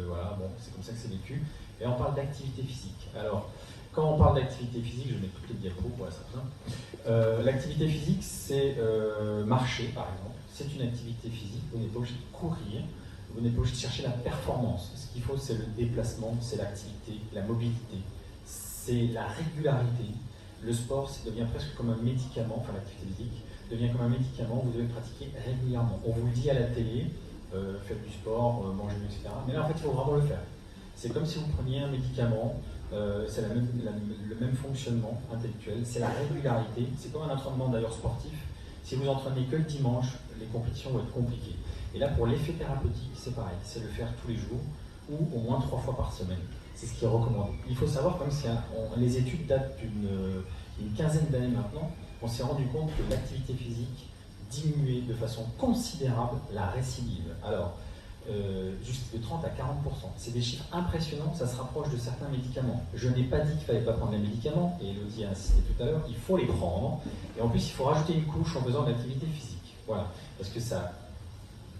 voilà, bon, c'est comme ça que c'est vécu, et on parle d'activité physique. Alors, quand on parle d'activité physique, je mets toutes les diapos, voilà, ça vient. L'activité physique, c'est marcher, par exemple, c'est une activité physique, vous n'êtes pas obligé de courir, vous n'êtes pas obligé de chercher la performance, ce qu'il faut c'est le déplacement, c'est l'activité, la mobilité, c'est la régularité. Le sport, ça devient presque comme un médicament, enfin l'activité physique devient comme un médicament, vous devez le pratiquer régulièrement. On vous le dit à la télé, faites du sport, mangez mieux, etc. Mais là, en fait, il faut vraiment le faire. C'est comme si vous preniez un médicament, c'est le même fonctionnement intellectuel, c'est la régularité. C'est comme un entraînement d'ailleurs sportif. Si vous entraînez que le dimanche, les compétitions vont être compliquées. Et là, pour l'effet thérapeutique, c'est pareil, c'est le faire tous les jours ou au moins 3 fois par semaine. C'est ce qui est recommandé. Il faut savoir, comme les études datent d'une quinzaine d'années maintenant, on s'est rendu compte que l'activité physique diminuait de façon considérable la récidive. Alors, juste de 30 à 40%. C'est des chiffres impressionnants, ça se rapproche de certains médicaments. Je n'ai pas dit qu'il ne fallait pas prendre les médicaments, et Elodie a insisté tout à l'heure, il faut les prendre, et en plus il faut rajouter une couche en faisant de l'activité physique. Voilà, parce que ça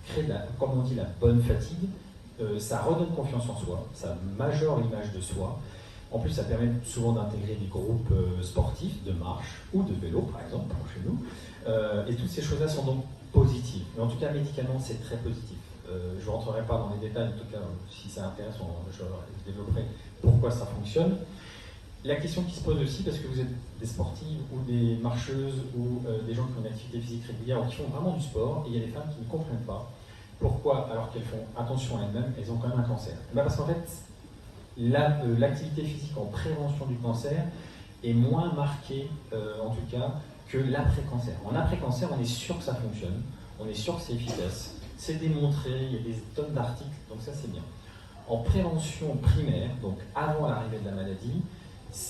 crée, comme on dit, la bonne fatigue, ça redonne confiance en soi, ça majore l'image de soi. En plus, ça permet souvent d'intégrer des groupes sportifs, de marche ou de vélo, par exemple, chez nous. Et toutes ces choses-là sont donc positives. Mais en tout cas, médicalement, c'est très positif. Je ne rentrerai pas dans les détails, en tout cas, si ça intéresse, je développerai pourquoi ça fonctionne. La question qui se pose aussi, parce que vous êtes des sportives ou des marcheuses ou des gens qui ont une activité physique régulière ou qui font vraiment du sport, et il y a des femmes qui ne comprennent pas pourquoi, alors qu'elles font attention à elles-mêmes, elles ont quand même un cancer. Parce qu'en fait, l'activité physique en prévention du cancer est moins marquée, en tout cas, que l'après-cancer. En après-cancer, on est sûr que ça fonctionne, on est sûr que c'est efficace, c'est démontré, il y a des tonnes d'articles, donc ça c'est bien. En prévention primaire, donc avant l'arrivée de la maladie,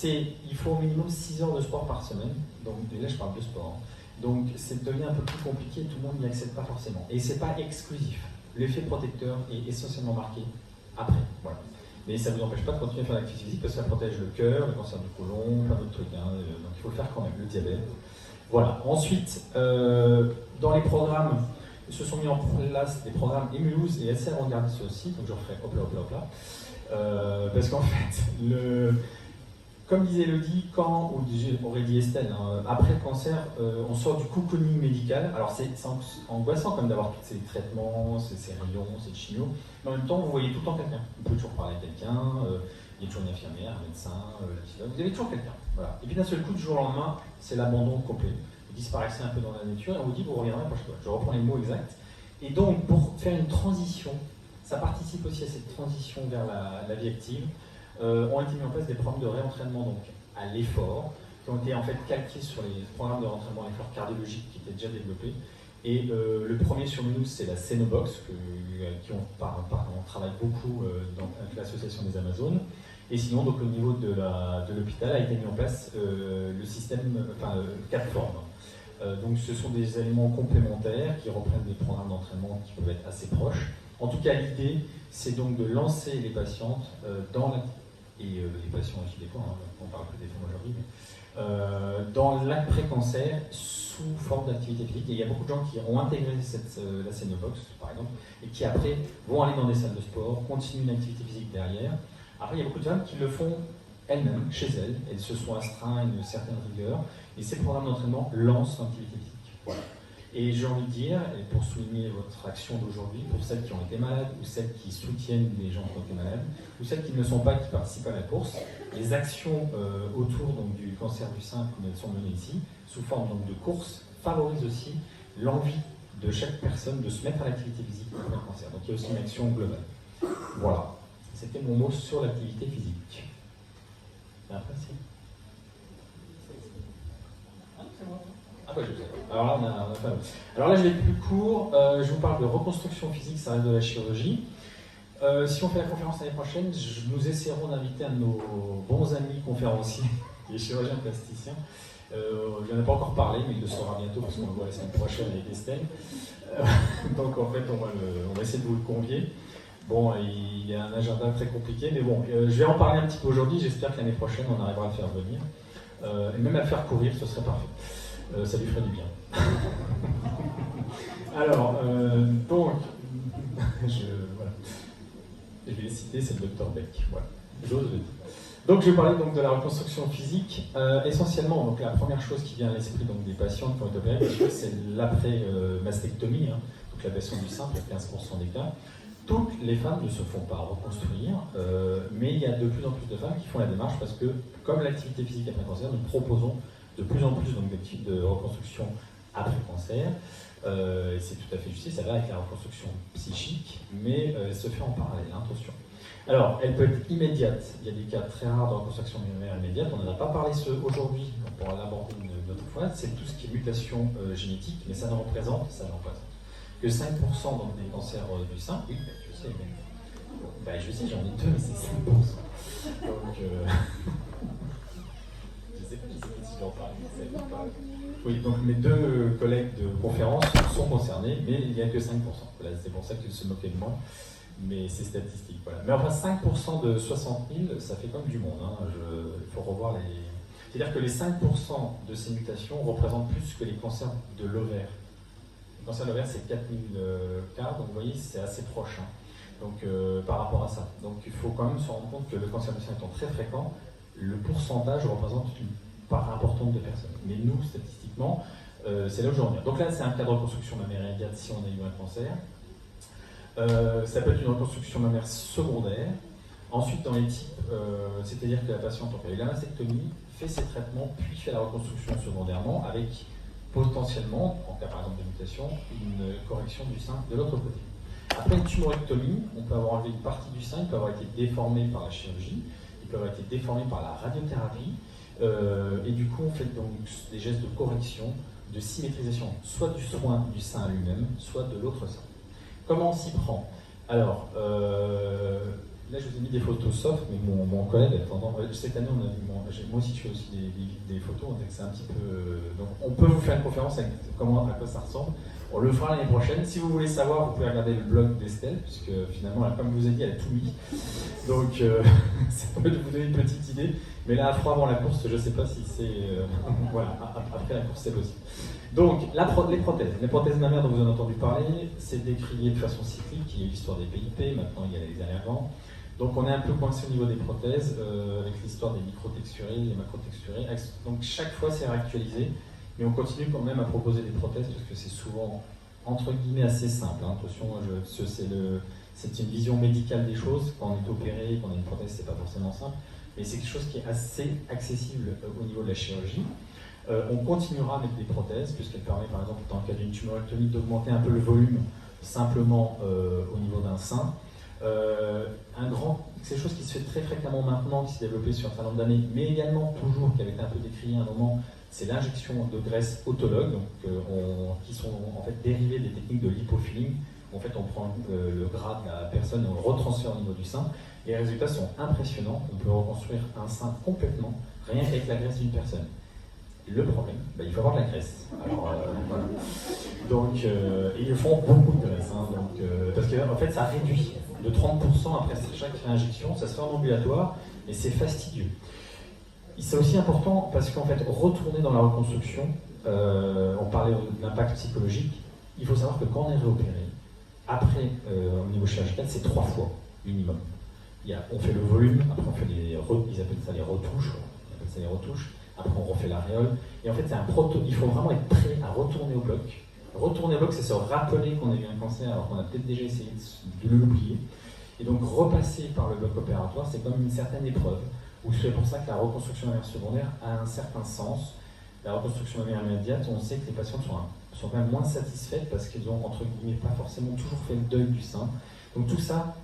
il faut au minimum 6 heures de sport par semaine, donc là je parle de sport, donc ça devient un peu plus compliqué, tout le monde n'y accède pas forcément. Et c'est pas exclusif, l'effet protecteur est essentiellement marqué après, voilà. Mais ça ne vous empêche pas de continuer à faire l'activité physique parce que ça protège le cœur, le cancer du côlon, plein d'autres trucs, hein, donc il faut le faire quand même, le diabète. Voilà, ensuite, dans les programmes, se sont mis en place des programmes Emulous et SR Regardis aussi, donc je referai hop là, hop là, hop là. Parce qu'en fait, comme disait Elodie, ou aurait dit Estelle, hein, après le cancer, on sort du cocooning médical. Alors c'est angoissant quand même d'avoir tous ces traitements, ces rayons, ces chimios, mais en même temps, vous voyez tout le temps quelqu'un. Vous pouvez toujours parler à quelqu'un, il y a toujours une infirmière, un médecin, vous avez toujours quelqu'un. Voilà. Et puis d'un seul coup, du jour au lendemain, c'est l'abandon complet. Vous disparaissez un peu dans la nature et on vous dit vous reviendrez la prochaine fois. Je reprends les mots exacts. Et donc, pour faire une transition, ça participe aussi à cette transition vers la vie active, ont été mis en place des programmes de réentraînement donc, à l'effort, qui ont été en fait calqués sur les programmes de réentraînement à l'effort cardiologique qui étaient déjà développés. Et le premier sur nous, c'est la Cénobox, qui on travaille beaucoup avec l'association des Amazones. Et sinon, donc, au niveau de l'hôpital, a été mis en place le système, CAPFORM. Donc ce sont des éléments complémentaires qui reprennent des programmes d'entraînement qui peuvent être assez proches. En tout cas, l'idée, c'est donc de lancer les patientes et les patients aussi des fois, hein, on ne parle plus des femmes aujourd'hui, dans l'après-cancer sous forme d'activité physique. Et il y a beaucoup de gens qui ont intégré la Sénobox, par exemple, et qui après vont aller dans des salles de sport, continuent une activité physique derrière. Après, il y a beaucoup de femmes qui le font elles-mêmes, chez elles se sont astreintes à une certaine rigueur, et ces programmes d'entraînement lancent l'activité physique. Voilà. Et j'ai envie de dire, et pour souligner votre action d'aujourd'hui, pour celles qui ont été malades, ou celles qui soutiennent les gens qui ont été malades, ou celles qui ne le sont pas, qui participent à la course, les actions autour donc, du cancer du sein, comme elles sont menées ici, sous forme donc, de course, favorisent aussi l'envie de chaque personne de se mettre à l'activité physique après le cancer. Donc il y a aussi une action globale. Voilà. C'était mon mot sur l'activité physique. Et après, c'est... Ah ouais, je sais. Alors là, on a pas... Alors là, je vais être plus court. Je vous parle de reconstruction physique, ça reste de la chirurgie. Si on fait la conférence l'année prochaine, nous essaierons d'inviter un de nos bons amis conférenciers, qui est chirurgien plasticien. Je n'en ai pas encore parlé, mais il le saura bientôt parce qu'on le voit la semaine prochaine avec Estelle. Donc en fait, on va essayer de vous le convier. Bon, il y a un agenda très compliqué, mais bon, je vais en parler un petit peu aujourd'hui. J'espère que l'année prochaine, on arrivera à le faire venir. Et même à le faire courir, ce serait parfait. Ça lui ferait du bien. Alors, donc, voilà. Je vais les citer, c'est le Dr Beck. Voilà, j'ose le dire. Donc, je vais parler donc, de la reconstruction physique. Essentiellement, donc, la première chose qui vient à l'esprit donc, des patients qui ont été opérés, c'est l'après-mastectomie, hein, donc l'ablation du sein, pour 15% des cas. Toutes les femmes ne se font pas reconstruire, mais il y a de plus en plus de femmes qui font la démarche parce que, comme l'activité physique après cancer, nous proposons de plus en plus donc, des types de reconstruction après cancer. Et c'est tout à fait juste, ça va avec la reconstruction psychique, mais elle se fait en parallèle, attention. Alors, elle peut être immédiate, il y a des cas très rares de reconstruction immédiate, on n'en a pas parlé aujourd'hui, on pourra l'aborder une autre fois, c'est tout ce qui est mutation génétique, mais ça ne représente que 5% donc, des cancers du sein. Oui, je sais, mais je sais, j'en ai 2, mais c'est 5%. Donc, je sais pas si j'en parle. Oui, donc mes 2 collègues de conférence sont concernés, mais il n'y a que 5%. Voilà, c'est pour ça qu'ils se moquaient de moi, mais c'est statistique. Voilà. Mais enfin, 5% de 60 000, ça fait comme du monde. Hein. Il faut revoir les... C'est-à-dire que les 5% de ces mutations représentent plus que les cancers de l'ovaire. Le cancer de l'ovaire, c'est 4000 cas, donc vous voyez, c'est assez proche hein. Donc, par rapport à ça. Donc il faut quand même se rendre compte que le cancer du sein étant très fréquent, le pourcentage représente une part importante de personnes. Mais nous, statistiquement, c'est là où je reviens. Donc là, c'est un cas de reconstruction mammaire immédiate si on a eu un cancer. Ça peut être une reconstruction mammaire secondaire. Ensuite, dans les types, c'est-à-dire que la patiente a eu la mastectomie, fait ses traitements, puis fait la reconstruction secondairement avec potentiellement, en cas par exemple de mutation, une correction du sein de l'autre côté. Après une tumorectomie, on peut avoir enlevé une partie du sein, il peut avoir été déformé par la chirurgie, il peut avoir été déformé par la radiothérapie, et du coup on fait donc des gestes de correction, de symétrisation, soit du soin du sein lui-même, soit de l'autre sein. Comment on s'y prend? Alors, là je vous ai mis des photos soft, mais mon collègue a tendance... Cette année, on a vu, moi aussi je fais aussi des photos, donc c'est un petit peu... Donc on peut vous faire une conférence avec à quoi ça ressemble. On le fera l'année prochaine. Si vous voulez savoir, vous pouvez regarder le blog d'Estelle, puisque finalement, comme je vous ai dit, elle a tout mis. Donc ça peut vous donner une petite idée. Mais là, à froid avant la course, je ne sais pas si c'est... voilà, après la course, c'est possible. Donc, les prothèses. Les prothèses mammaires dont vous avez entendu parler, c'est décrié de façon cyclique. Il y a l'histoire des PIP, maintenant il y a les allergans. Donc on est un peu coincé au niveau des prothèses, avec l'histoire des microtexturés, les macrotexturés. Donc chaque fois c'est réactualisé, mais on continue quand même à proposer des prothèses parce que c'est souvent, entre guillemets, assez simple. Hein. Attention, c'est une vision médicale des choses. Quand on est opéré, quand on a une prothèse, c'est pas forcément simple, mais c'est quelque chose qui est assez accessible au niveau de la chirurgie. On continuera avec des prothèses, puisqu'elle permet par exemple, dans le cas d'une tumorectomie, d'augmenter un peu le volume simplement au niveau d'un sein. C'est quelque chose qui se fait très fréquemment maintenant, qui s'est développé sur un certain nombre d'années, mais également toujours, qui avait été un peu décrié à un moment, c'est l'injection de graisse autologue, donc, qui sont en fait dérivées des techniques de lipofilling, où en fait on prend le gras de la personne et on le retransfère au niveau du sein. Les résultats sont impressionnants, on peut reconstruire un sein complètement, rien qu'avec la graisse d'une personne. Le problème, il faut avoir de la graisse. Alors, voilà. Donc, ils le font beaucoup de graisse, hein, parce qu'en fait ça réduit de 30% après chaque injection, ça se fait en ambulatoire, et c'est fastidieux. C'est aussi important parce qu'en fait, retourner dans la reconstruction, on parlait de l'impact psychologique, il faut savoir que quand on est réopéré, après, au niveau chirurgical, c'est 3 fois minimum. On fait le volume, après on fait ils appellent ça les retouches, après on refait l'aréole, et en fait il faut vraiment être prêt à retourner au bloc. Retourner au bloc, c'est se rappeler qu'on a eu un cancer alors qu'on a peut-être déjà essayé de l'oublier. Et donc repasser par le bloc opératoire, c'est comme une certaine épreuve, où c'est pour ça que la reconstruction mammaire secondaire a un certain sens. La reconstruction mammaire immédiate, on sait que les patientes sont quand même moins satisfaites parce qu'elles ont, entre guillemets, pas forcément toujours fait le deuil du sein. Donc tout ça,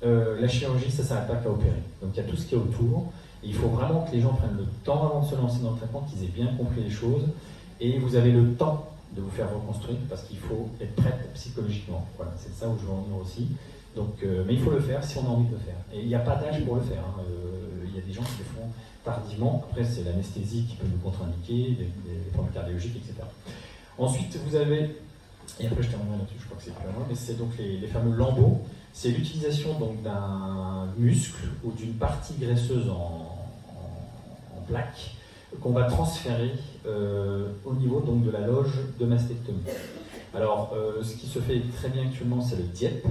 la chirurgie, ça ne s'arrête pas qu'à opérer. Donc il y a tout ce qui est autour. Et il faut vraiment que les gens prennent le temps avant de se lancer dans le traitement, qu'ils aient bien compris les choses. Et vous avez le temps de vous faire reconstruire parce qu'il faut être prête psychologiquement. Voilà, c'est ça où je veux en venir aussi. Donc, mais il faut le faire si on a envie de le faire. Et il n'y a pas d'âge pour le faire. Hein. Il y a des gens qui le font tardivement. Après, c'est l'anesthésie qui peut nous contre-indiquer, des problèmes cardiologiques, etc. Ensuite, vous avez, et après je terminerai là-dessus, je crois que c'est plus loin, mais c'est donc les fameux lambeaux. C'est l'utilisation donc d'un muscle ou d'une partie graisseuse en plaque qu'on va transférer au niveau donc, de la loge de mastectomie. Alors, ce qui se fait très bien actuellement, c'est le DIEP.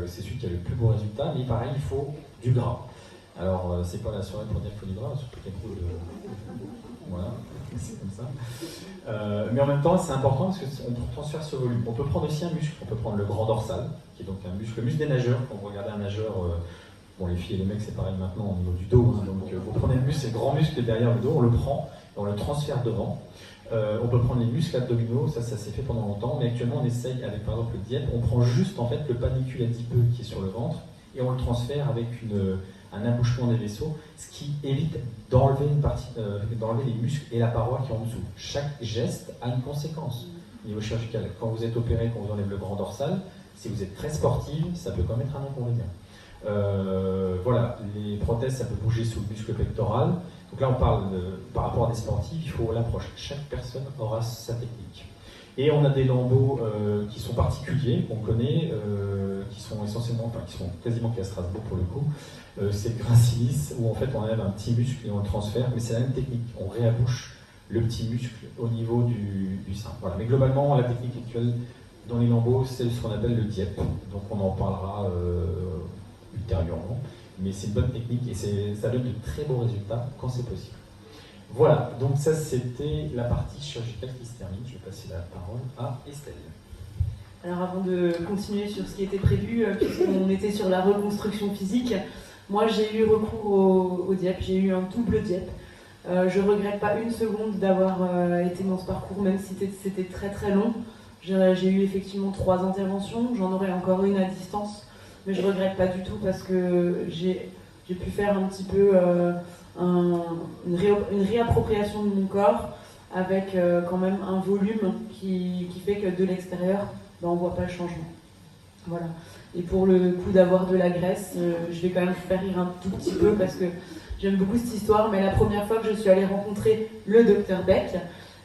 C'est celui qui a le plus beau résultat, mais pareil, il faut du gras. Alors, c'est pas la soirée pour dire qu'il faut du gras, surtout qu'il y a trop de... Voilà, c'est comme ça. Mais en même temps, c'est important parce qu'on transfère ce volume. On peut prendre aussi un muscle, on peut prendre le grand dorsal, qui est donc un muscle, le muscle des nageurs. Quand vous regardez un nageur, bon, les filles et les mecs, c'est pareil maintenant au niveau du dos. Hein, donc, vous prenez le muscle, c'est le grand muscle derrière le dos, on le prend et on le transfère devant. On peut prendre les muscles abdominaux, ça s'est fait pendant longtemps, mais actuellement on essaye avec par exemple le DIEP, on prend juste en fait le panicule adipeux qui est sur le ventre et on le transfère avec un abouchement des vaisseaux, ce qui évite d'enlever d'enlever les muscles et la paroi qui est en dessous. Chaque geste a une conséquence au niveau chirurgical. Quand vous êtes opéré, quand vous enlève le grand dorsal, si vous êtes très sportive, ça peut quand même être un inconvénient. Voilà, les prothèses, ça peut bouger sous le muscle pectoral. Donc là, on parle par rapport à des sportifs, il faut l'approche. Chaque personne aura sa technique. Et on a des lambeaux qui sont particuliers, qu'on connaît, qui sont essentiellement, qui sont quasiment qu'à Strasbourg pour le coup. C'est le gracilis, où en fait on enlève un petit muscle et on le transfère, mais c'est la même technique. On réabouche le petit muscle au niveau du sein. Voilà. Mais globalement, la technique actuelle dans les lambeaux, c'est ce qu'on appelle le DIEP. Donc on en parlera ultérieurement. Mais c'est une bonne technique et ça donne de très beaux résultats quand c'est possible. Voilà, donc ça c'était la partie chirurgicale qui se termine. Je vais passer la parole à Estelle. Alors avant de continuer sur ce qui était prévu, puisqu'on était sur la reconstruction physique, moi j'ai eu recours au DIEP, j'ai eu un double DIEP. Je ne regrette pas une seconde d'avoir été dans ce parcours, même si c'était très très long. J'ai eu effectivement 3 interventions, j'en aurai encore une à distance. Mais je ne regrette pas du tout parce que j'ai pu faire un petit peu une réappropriation de mon corps avec quand même un volume qui fait que de l'extérieur, on ne voit pas le changement. Voilà. Et pour le coup d'avoir de la graisse, je vais quand même faire rire un tout petit peu parce que j'aime beaucoup cette histoire, mais la première fois que je suis allée rencontrer le Dr Beck,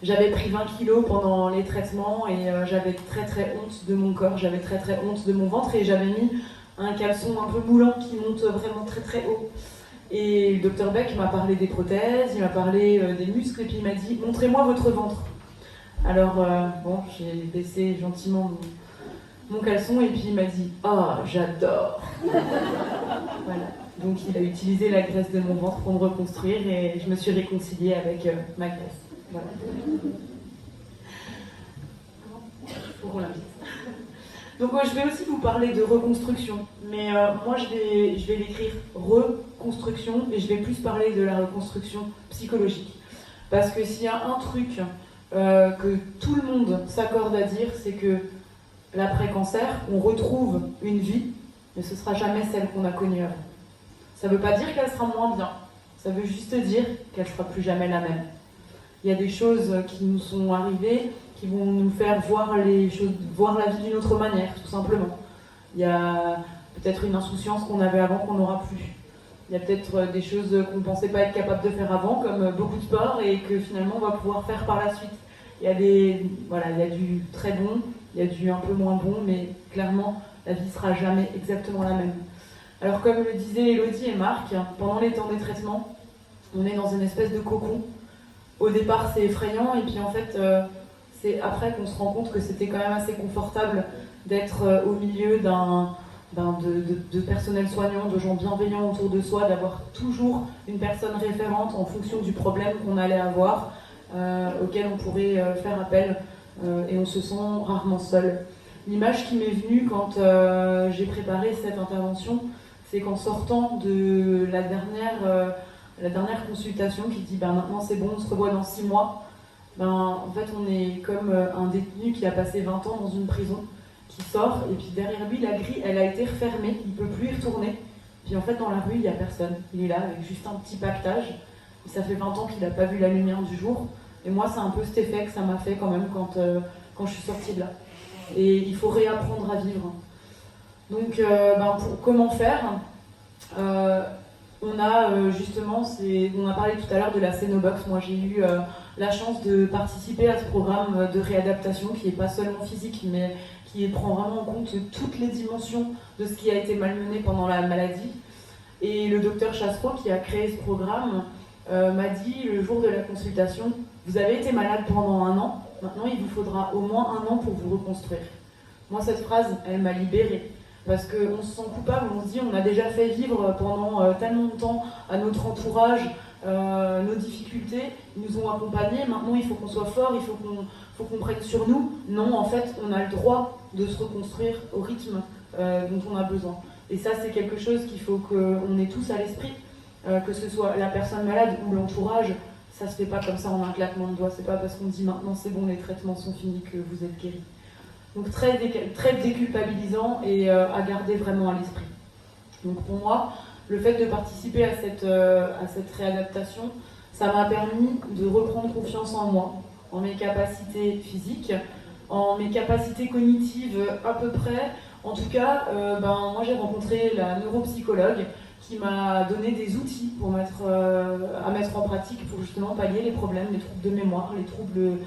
j'avais pris 20 kilos pendant les traitements et j'avais très très honte de mon corps, j'avais très très honte de mon ventre et j'avais mis un caleçon un peu moulant qui monte vraiment très très haut. Et le Dr Beck m'a parlé des prothèses, il m'a parlé des muscles et puis il m'a dit « montrez-moi votre ventre ». Alors bon, j'ai baissé gentiment mon caleçon et puis il m'a dit « oh, j'adore ». Voilà. Donc il a utilisé la graisse de mon ventre pour me reconstruire et je me suis réconciliée avec ma graisse. Voilà. Faut qu'on l'invite. Donc je vais aussi vous parler de reconstruction, mais moi je vais l'écrire reconstruction et je vais plus parler de la reconstruction psychologique. Parce que s'il y a un truc que tout le monde s'accorde à dire, c'est que l'après-cancer, on retrouve une vie, mais ce ne sera jamais celle qu'on a connue avant. Ça ne veut pas dire qu'elle sera moins bien, ça veut juste dire qu'elle ne sera plus jamais la même. Il y a des choses qui nous sont arrivées, qui vont nous faire voir les choses, voir la vie d'une autre manière, tout simplement. Il y a peut-être une insouciance qu'on avait avant qu'on n'aura plus. Il y a peut-être des choses qu'on ne pensait pas être capable de faire avant, comme beaucoup de sports, et que finalement on va pouvoir faire par la suite. Il y a il y a du très bon, il y a du un peu moins bon, mais clairement, la vie ne sera jamais exactement la même. Alors comme le disaient Elodie et Marc, pendant les temps des traitements, on est dans une espèce de cocon. Au départ, c'est effrayant, et puis en fait, c'est après qu'on se rend compte que c'était quand même assez confortable d'être au milieu de personnel soignant, de gens bienveillants autour de soi, d'avoir toujours une personne référente en fonction du problème qu'on allait avoir, auquel on pourrait faire appel, et on se sent rarement seul. L'image qui m'est venue quand j'ai préparé cette intervention, c'est qu'en sortant de la dernière consultation qui dit maintenant c'est bon, on se revoit dans 6 mois, en fait on est comme un détenu qui a passé 20 ans dans une prison, qui sort, et puis derrière lui, la grille, elle a été refermée, il ne peut plus y retourner. Puis en fait, dans la rue, il n'y a personne. Il est là avec juste un petit pactage. Et ça fait 20 ans qu'il n'a pas vu la lumière du jour. Et moi, c'est un peu cet effet que ça m'a fait quand même quand je suis sortie de là. Et il faut réapprendre à vivre. Donc, comment faire on a justement, on a parlé tout à l'heure de la Scénobox. Moi, j'ai eu la chance de participer à ce programme de réadaptation qui n'est pas seulement physique, mais qui prend vraiment en compte toutes les dimensions de ce qui a été malmené pendant la maladie. Et le docteur Chassereau, qui a créé ce programme, m'a dit le jour de la consultation, vous avez été malade pendant 1 an, maintenant il vous faudra au moins 1 an pour vous reconstruire. Moi, cette phrase, elle m'a libérée. Parce qu'on se sent coupable, on se dit on a déjà fait vivre pendant tellement de temps à notre entourage nos difficultés, ils nous ont accompagnés, maintenant il faut qu'on soit fort, il faut qu'on prenne sur nous. Non, en fait, on a le droit de se reconstruire au rythme dont on a besoin. Et ça, c'est quelque chose qu'il faut qu'on ait tous à l'esprit, que ce soit la personne malade ou l'entourage. Ça se fait pas comme ça en un claquement de doigts, c'est pas parce qu'on dit maintenant c'est bon, les traitements sont finis que vous êtes guéri. Donc très déculpabilisant et à garder vraiment à l'esprit. Donc pour moi, le fait de participer à cette réadaptation, ça m'a permis de reprendre confiance en moi, en mes capacités physiques, en mes capacités cognitives à peu près. En tout cas, moi j'ai rencontré la neuropsychologue qui m'a donné des outils pour à mettre en pratique pour justement pallier les problèmes, les troubles de mémoire, les troubles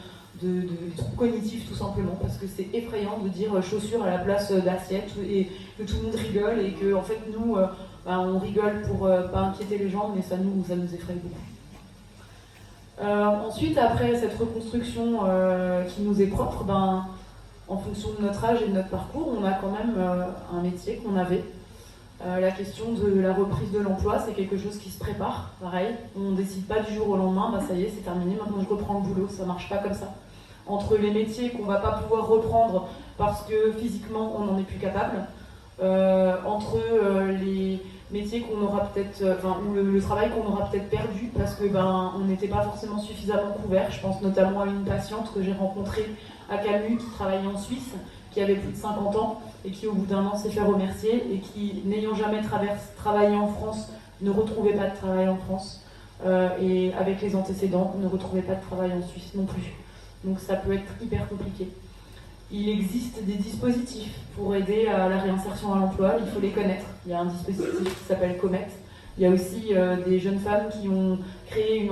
cognitifs tout simplement, parce que c'est effrayant de dire chaussures à la place d'assiette et que tout le monde rigole et que en fait nous on rigole pour pas inquiéter les gens, mais ça nous effraie beaucoup. Ensuite, après cette reconstruction qui nous est propre, en fonction de notre âge et de notre parcours, on a quand même un métier qu'on avait. La question de la reprise de l'emploi, c'est quelque chose qui se prépare, pareil. On ne décide pas du jour au lendemain, ça y est, c'est terminé, maintenant je reprends le boulot, ça ne marche pas comme ça. Entre les métiers qu'on ne va pas pouvoir reprendre parce que physiquement on n'en est plus capable, entre les métiers qu'on aura peut-être, ou le travail qu'on aura peut-être perdu parce que on n'était pas forcément suffisamment couvert. Je pense notamment à une patiente que j'ai rencontrée à Camus qui travaillait en Suisse, qui avait plus de 50 ans et qui au bout d'1 an s'est fait remercier et qui, n'ayant jamais travaillé en France, ne retrouvait pas de travail en France et avec les antécédents ne retrouvait pas de travail en Suisse non plus. Donc ça peut être hyper compliqué. Il existe des dispositifs pour aider à la réinsertion à l'emploi, il faut les connaître. Il y a un dispositif qui s'appelle Comet. Il y a aussi des jeunes femmes qui ont créé une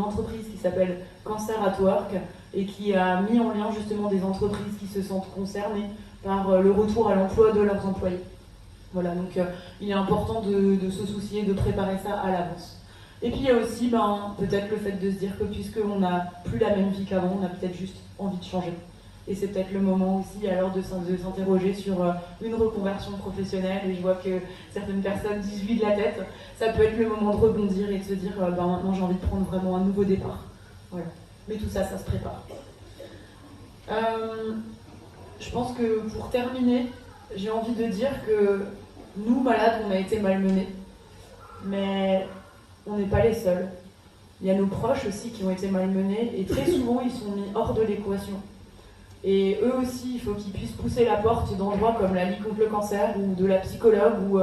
entreprise qui s'appelle Cancer at Work et qui a mis en lien justement des entreprises qui se sentent concernées par le retour à l'emploi de leurs employés. Voilà, donc il est important de se soucier, de préparer ça à l'avance. Et puis il y a aussi peut-être le fait de se dire que puisqu'on n'a plus la même vie qu'avant, on a peut-être juste envie de changer. Et c'est peut-être le moment aussi alors de s'interroger sur une reconversion professionnelle. Et je vois que certaines personnes disent oui de la tête. Ça peut être le moment de rebondir et de se dire maintenant j'ai envie de prendre vraiment un nouveau départ. Voilà. Mais tout ça, ça se prépare. Je pense que pour terminer, j'ai envie de dire que nous, malades, on a été malmenés. Mais on n'est pas les seuls. Il y a nos proches aussi qui ont été malmenés et très souvent ils sont mis hors de l'équation. Et eux aussi, il faut qu'ils puissent pousser la porte d'endroits comme la Ligue contre le cancer ou de la psychologue ou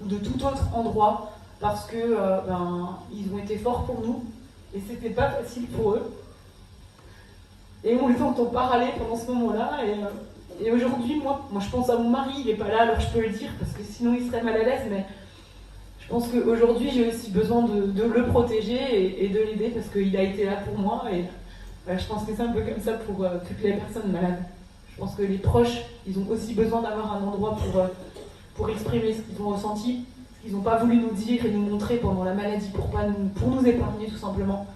de tout autre endroit parce que ils ont été forts pour nous et c'était pas facile pour eux. Et on les entend pas râler pendant ce moment-là Et aujourd'hui, moi, je pense à mon mari, il n'est pas là, alors je peux le dire, parce que sinon il serait mal à l'aise, mais je pense qu'aujourd'hui, j'ai aussi besoin de le protéger et de l'aider, parce qu'il a été là pour moi, et je pense que c'est un peu comme ça pour toutes les personnes malades. Je pense que les proches, ils ont aussi besoin d'avoir un endroit pour exprimer ce qu'ils ont ressenti, ce qu'ils n'ont pas voulu nous dire et nous montrer pendant la maladie, pour nous épargner tout simplement.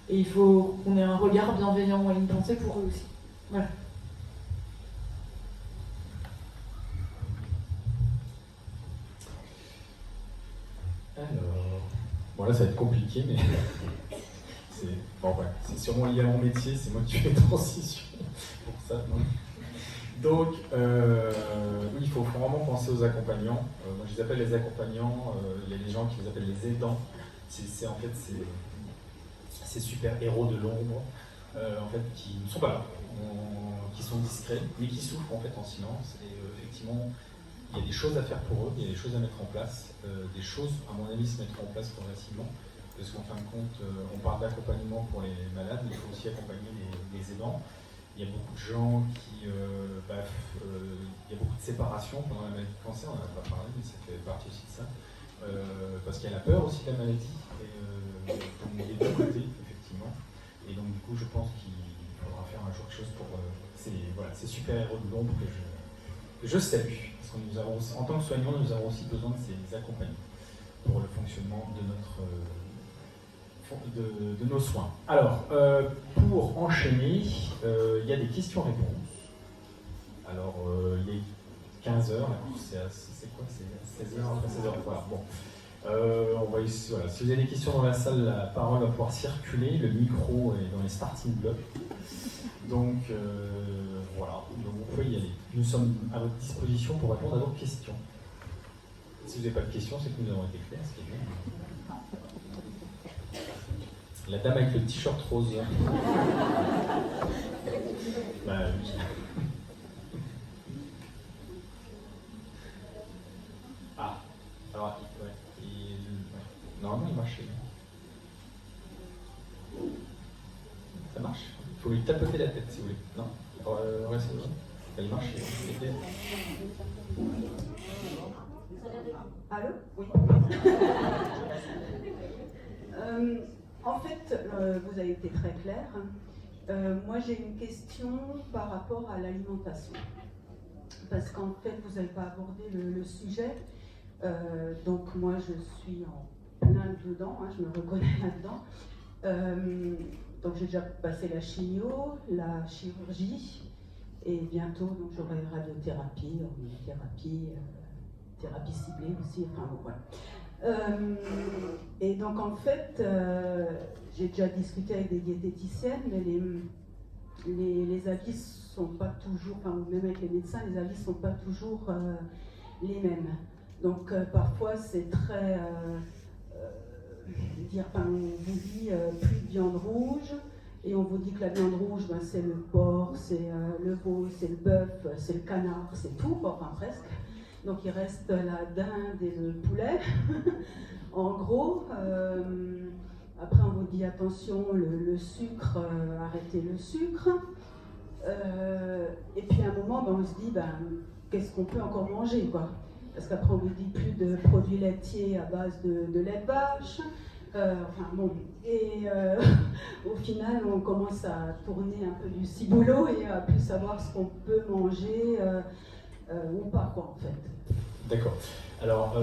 Et il faut qu'on ait un regard bienveillant et une pensée pour eux aussi. Voilà. Alors, bon là ça va être compliqué, mais c'est sûrement lié à mon métier, c'est moi qui fais les transitions pour ça. Non. Donc, oui, il faut vraiment penser aux accompagnants. Moi, je les appelle les accompagnants. Il y a des gens qui les appellent les aidants. C'est en fait ces super héros de l'ombre, en fait, qui ne sont pas là, qui sont discrets, mais qui souffrent en fait en silence. Et effectivement, il y a des choses à faire pour eux, il y a des choses à mettre en place, des choses, à mon avis, se mettre en place progressivement. Parce qu'en fin de compte, on parle d'accompagnement pour les malades, mais il faut aussi accompagner les aidants. Il y a beaucoup de gens qui... il y a beaucoup de séparations pendant la maladie de cancer, on n'en a pas parlé, mais ça fait partie aussi de ça. Parce qu'il y a la peur aussi de la maladie, et les deux côtés, effectivement. Et donc du coup, je pense qu'il faudra faire un jour quelque chose pour ces super-héros de l'ombre que je salue. Parce que nous avons aussi, en tant que soignants, nous avons aussi besoin de ces accompagnants pour le fonctionnement de nos soins. Alors, pour enchaîner, il y a des questions-réponses. Alors, les 15h, c'est quoi? C'est 16h, après 16h, voilà. Bon. On va ici, voilà. Si vous avez des questions dans la salle, la parole va pouvoir circuler, le micro est dans les starting blocks. Donc, voilà, donc vous pouvez y aller. Nous sommes à votre disposition pour répondre à vos questions. Si vous n'avez pas de questions, c'est que nous avons été clairs, ce qui est bien. La dame avec le t-shirt rose. Bah oui. Ah, alors, ouais. Normalement, il marchait. Ça marche. Il faut lui tapoter la tête si vous voulez. Non, restez là. Il marche. Allô? Oui. En fait, vous avez été très clair. Moi, j'ai une question par rapport à l'alimentation. Parce qu'en fait, vous n'avez pas abordé le sujet. Donc, moi, je suis en plein dedans, hein, je me reconnais là-dedans. Donc, j'ai déjà passé la chimio, la chirurgie, et bientôt, donc, j'aurai radiothérapie, hormonothérapie, thérapie ciblée aussi, enfin bon, voilà. Et donc en fait, j'ai déjà discuté avec des diététiciennes, mais les avis sont pas toujours, enfin même avec les médecins, les avis sont pas toujours les mêmes. Donc parfois c'est très, on vous dit plus de viande rouge, et on vous dit que la viande rouge, ben, c'est le porc, c'est le veau, c'est le bœuf, c'est le canard, c'est tout, enfin presque. Donc il reste la dinde et le poulet, en gros. Après on vous dit attention, le sucre, arrêtez le sucre. Et puis à un moment, ben, on se dit, ben, qu'est-ce qu'on peut encore manger, quoi? Parce qu'après on vous dit plus de produits laitiers à base de lait de vache. Enfin bon, et au final on commence à tourner un peu du ciboulot et à plus savoir ce qu'on peut manger ou pas, quoi, en fait. D'accord. Alors,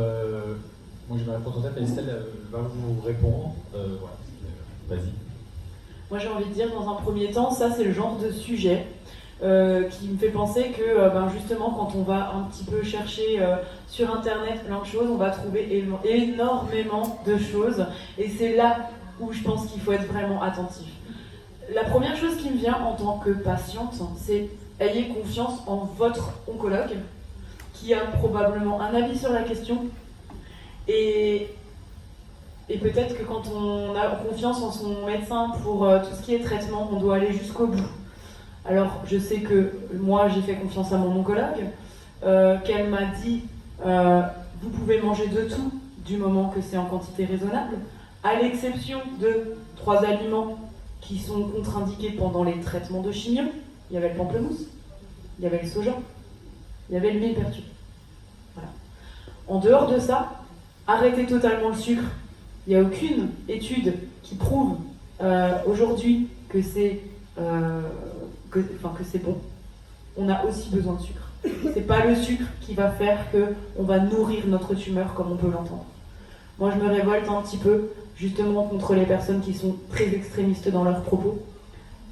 moi je vais répondre en tête, mais Estelle va vous répondre. Voilà. Vas-y. Moi j'ai envie de dire, dans un premier temps, ça c'est le genre de sujet qui me fait penser que justement quand on va un petit peu chercher sur internet plein de choses, on va trouver énormément de choses, et c'est là où je pense qu'il faut être vraiment attentif. La première chose qui me vient en tant que patiente, c'est ayez confiance en votre oncologue qui a probablement un avis sur la question, et peut-être que quand on a confiance en son médecin pour tout ce qui est traitement, on doit aller jusqu'au bout. Alors je sais que moi j'ai fait confiance à mon oncologue, qu'elle m'a dit vous pouvez manger de tout du moment que c'est en quantité raisonnable, à l'exception de 3 aliments qui sont contre-indiqués pendant les traitements de chimio. Il y avait le pamplemousse, il y avait le soja, il y avait le millepertuis. Voilà. En dehors de ça, arrêtez totalement le sucre. Il n'y a aucune étude qui prouve aujourd'hui que c'est bon. On a aussi besoin de sucre. C'est pas le sucre qui va faire qu'on va nourrir notre tumeur comme on peut l'entendre. Moi, je me révolte un petit peu justement contre les personnes qui sont très extrémistes dans leurs propos.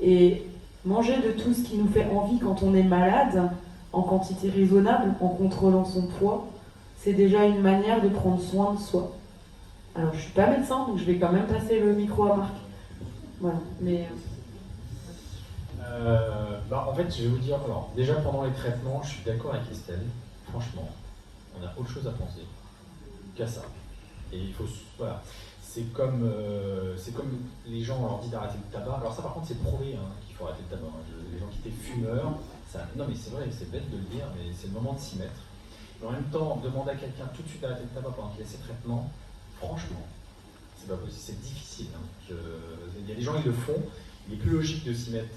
Et manger de tout ce qui nous fait envie quand on est malade, en quantité raisonnable, en contrôlant son poids, c'est déjà une manière de prendre soin de soi. Alors, je suis pas médecin, donc je vais quand même passer le micro à Marc. Voilà, mais... En fait, je vais vous dire, alors, déjà pendant les traitements, je suis d'accord avec Estelle. Franchement, on a autre chose à penser qu'à ça. Et il faut, voilà, c'est comme les gens, on leur dit d'arrêter le tabac. Alors ça, par contre, c'est prouvé qu'il faut arrêter le tabac. Les gens qui étaient fumeurs, ça, non mais c'est vrai, c'est bête de le dire, mais c'est le moment de s'y mettre. Mais en même temps, demander à quelqu'un tout de suite d'arrêter le tabac pendant qu'il a ses traitements, franchement, c'est pas possible, c'est difficile. Il y a des gens qui le font. Il est plus logique de s'y mettre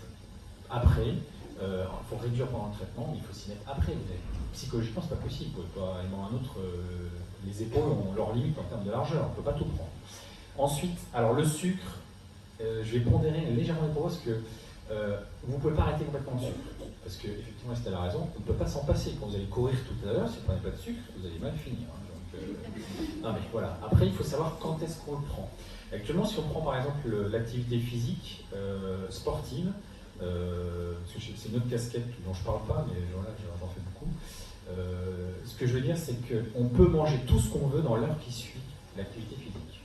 après. Il faut réduire pendant le traitement, mais il faut s'y mettre après. Psychologiquement, c'est pas possible. Vous pouvez pas aller dans un autre. Les épaules ont leurs limites en termes de largeur. On ne peut pas tout prendre. Ensuite, alors le sucre, je vais pondérer légèrement les propos parce que vous ne pouvez pas arrêter complètement le sucre. Parce qu'effectivement, Estelle a raison, on ne peut pas s'en passer. Quand vous allez courir tout à l'heure, si vous ne prenez pas de sucre, vous allez mal finir. Non mais voilà. Après, il faut savoir quand est-ce qu'on le prend. Actuellement, si on prend par exemple l'activité physique sportive, parce que c'est une autre casquette dont je ne parle pas, mais voilà, j'en fais beaucoup. Ce que je veux dire, c'est qu'on peut manger tout ce qu'on veut dans l'heure qui suit l'activité physique.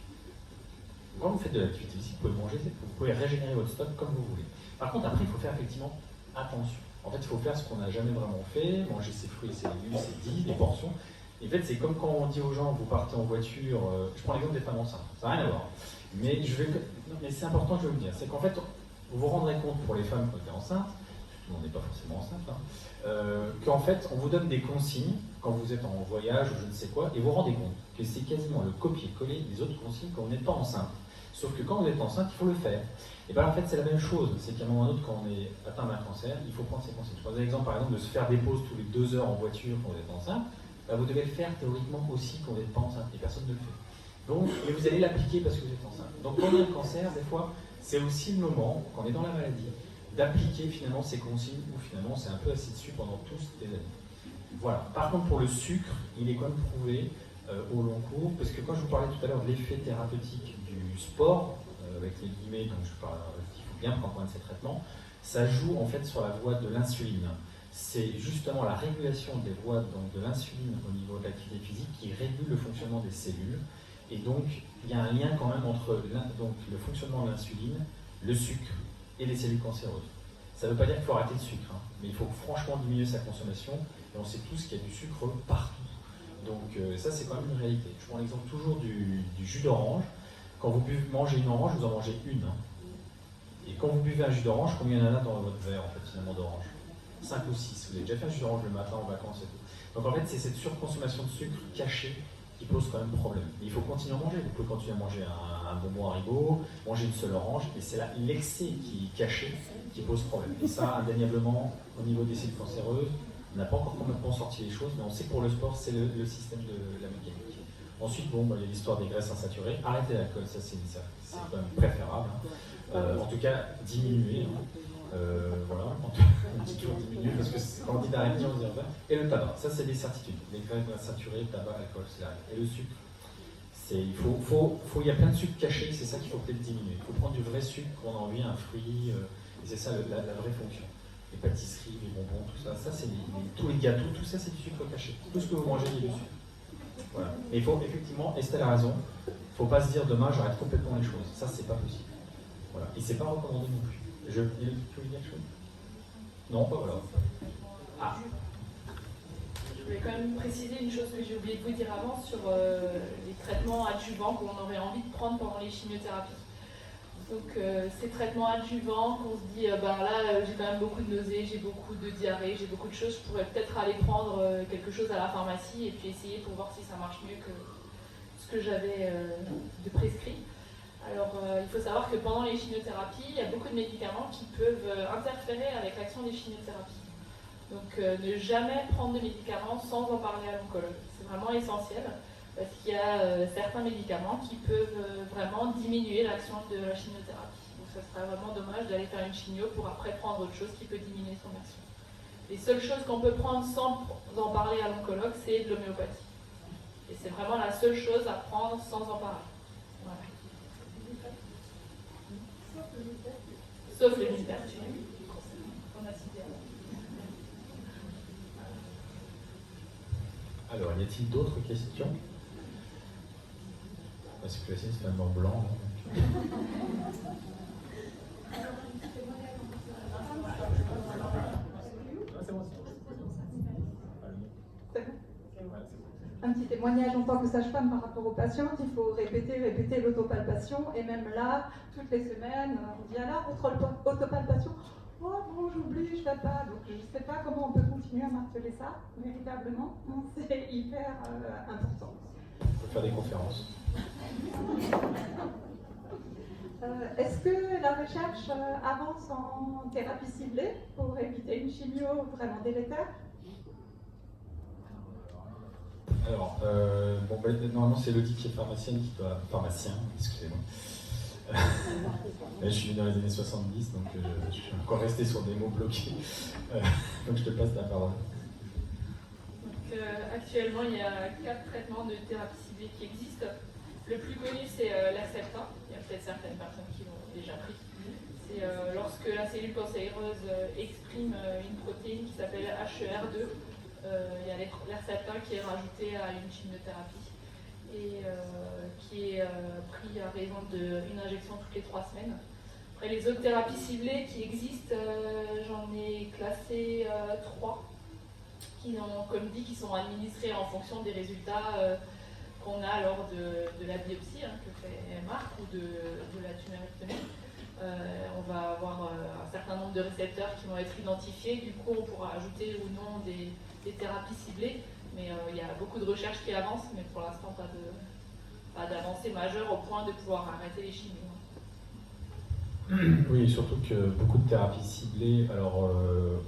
Quand vous faites de l'activité physique, vous pouvez manger, vous pouvez régénérer votre stock comme vous voulez. Par contre, après, il faut faire effectivement attention. En fait, il faut faire ce qu'on n'a jamais vraiment fait, manger ses fruits et ses légumes, c'est dit, des portions. Et en fait, c'est comme quand on dit aux gens, vous partez en voiture, je prends l'exemple des femmes enceintes, ça n'a rien à voir. Mais c'est important, je vais vous dire, c'est qu'en fait, vous vous rendrez compte pour les femmes qui étaient enceintes, tout le monde n'est pas forcément enceinte, qu'en fait, on vous donne des consignes quand vous êtes en voyage ou je ne sais quoi, et vous vous rendez compte que c'est quasiment le copier-coller des autres consignes quand vous n'êtes pas enceinte. Sauf que quand vous êtes enceinte, il faut le faire. Et bien en fait, c'est la même chose, c'est qu'à un moment ou à un autre, quand on est atteint d'un cancer, il faut prendre ses consignes. Je prends l'exemple par exemple de se faire des pauses tous les 2 heures en voiture quand vous êtes enceinte, vous devez le faire théoriquement aussi quand vous n'êtes pas enceinte, et personne ne le fait. Donc, et vous allez l'appliquer parce que vous êtes enceinte. Donc quand on a un cancer, des fois, c'est aussi le moment, quand on est dans la maladie, d'appliquer finalement ces consignes où finalement c'est un peu assis dessus pendant tous des années. Voilà. Par contre, pour le sucre, il est quand même prouvé au long cours, parce que quand je vous parlais tout à l'heure de l'effet thérapeutique du sport, avec les guillemets dont je parle, qu'il faut bien prendre en compte ces traitements, ça joue en fait sur la voie de l'insuline. C'est justement la régulation des voies de l'insuline au niveau de l'activité physique qui régule le fonctionnement des cellules. Et donc, il y a un lien quand même entre le fonctionnement de l'insuline, le sucre et les cellules cancéreuses. Ça ne veut pas dire qu'il faut arrêter le sucre, mais il faut franchement diminuer sa consommation. Et on sait tous qu'il y a du sucre partout. Donc ça, c'est quand même une réalité. Je prends l'exemple toujours du jus d'orange. Quand vous mangez une orange, vous en mangez une. Et quand vous buvez un jus d'orange, combien il y en a dans votre verre, en fait, finalement, d'orange ? 5 ou 6. Vous avez déjà fait un jus d'orange le matin en vacances et tout. Donc en fait, c'est cette surconsommation de sucre cachée qui pose quand même problème. Mais il faut continuer à manger. Vous pouvez continuer à manger un bonbon Haribo, manger une seule orange, et c'est là l'excès qui est caché qui pose problème. Et ça, indéniablement, au niveau des cellules cancéreuses, on n'a pas encore complètement sorti les choses, mais on sait que pour le sport, c'est le système de la mécanique. Ensuite, il y a l'histoire des graisses insaturées. Arrêtez l'alcool, ça c'est quand même préférable. En tout cas, diminuer. Voilà, on dit toujours diminuer parce que quand on dit d'arrêter, on dit ça. Et le tabac, ça c'est des certitudes. Les graisses insaturées, tabac, alcool, c'est la règle. Et le sucre, il y a plein de sucres cachés, c'est ça qu'il faut peut-être diminuer. Il faut prendre du vrai sucre qu'on a envie, un fruit, et c'est ça la vraie fonction. Les pâtisseries, les bonbons, tout ça, c'est tous les gâteaux, tout ça c'est du sucre caché. Tout ce que vous mangez, il y a du sucre. Voilà. Et il faut effectivement, Estelle a raison, il ne faut pas se dire demain j'arrête complètement les choses. Ça, c'est pas possible. Voilà. Et c'est pas recommandé non plus. Tu veux dire quelque chose ? Non, pas voilà. Ah. Je voulais quand même préciser une chose que j'ai oublié de vous dire avant sur les traitements adjuvants qu'on aurait envie de prendre pendant les chimiothérapies. Donc ces traitements adjuvants qu'on se dit, là j'ai quand même beaucoup de nausées, j'ai beaucoup de diarrhée, j'ai beaucoup de choses, je pourrais peut-être aller prendre quelque chose à la pharmacie et puis essayer pour voir si ça marche mieux que ce que j'avais de prescrit. Alors il faut savoir que pendant les chimiothérapies, il y a beaucoup de médicaments qui peuvent interférer avec l'action des chimiothérapies. Donc ne jamais prendre de médicaments sans en parler à l'oncologue. C'est vraiment essentiel parce qu'il y a certains médicaments qui peuvent vraiment diminuer l'action de la chimiothérapie. Donc ça serait vraiment dommage d'aller faire une chimio pour après prendre autre chose qui peut diminuer son action. Les seules choses qu'on peut prendre sans en parler à l'oncologue, c'est de l'homéopathie. Et c'est vraiment la seule chose à prendre sans en parler. Voilà. Sauf le millepertuis. Alors, y a-t-il d'autres questions? Parce que la sienne, c'est vraiment blanc. Hein, un petit témoignage en tant que sage-femme par rapport aux patientes. Il faut répéter l'autopalpation. Et même là, toutes les semaines, on dit alors, autopalpation. Oh bon, j'oublie, je ne fais pas. Donc je ne sais pas comment on peut continuer à marteler ça, véritablement. C'est hyper important. on peut faire des conférences. Est-ce que la recherche avance en thérapie ciblée pour éviter une chimio vraiment délétère? Alors, normalement c'est Elodie qui est pharmacienne qui doit... Pharmacien, excusez-moi. Je suis venu dans les années 70, donc je suis encore resté sur des mots bloqués. Donc je te passe la parole. Donc, actuellement, il y a 4 traitements de thérapie ciblée qui existent. Le plus connu, c'est l'Herceptin. Il y a peut-être certaines personnes qui l'ont déjà pris. C'est lorsque la cellule cancéreuse exprime une protéine qui s'appelle HER2. Il y a l'Herceptin qui est rajouté à une chimiothérapie et qui est pris à raison d'une injection toutes les 3 semaines. Après, les autres thérapies ciblées qui existent, j'en ai classé 3 qui ont, comme dit, qui sont administrées en fonction des résultats qu'on a lors de la biopsie que fait Marc ou de la tumorectomie. On va avoir un certain nombre de récepteurs qui vont être identifiés. Du coup, on pourra ajouter ou non des thérapies ciblées. Mais il y a beaucoup de recherches qui avancent, mais pour l'instant, pas d'avancée majeure au point de pouvoir arrêter les chimios. Oui, surtout que beaucoup de thérapies ciblées, alors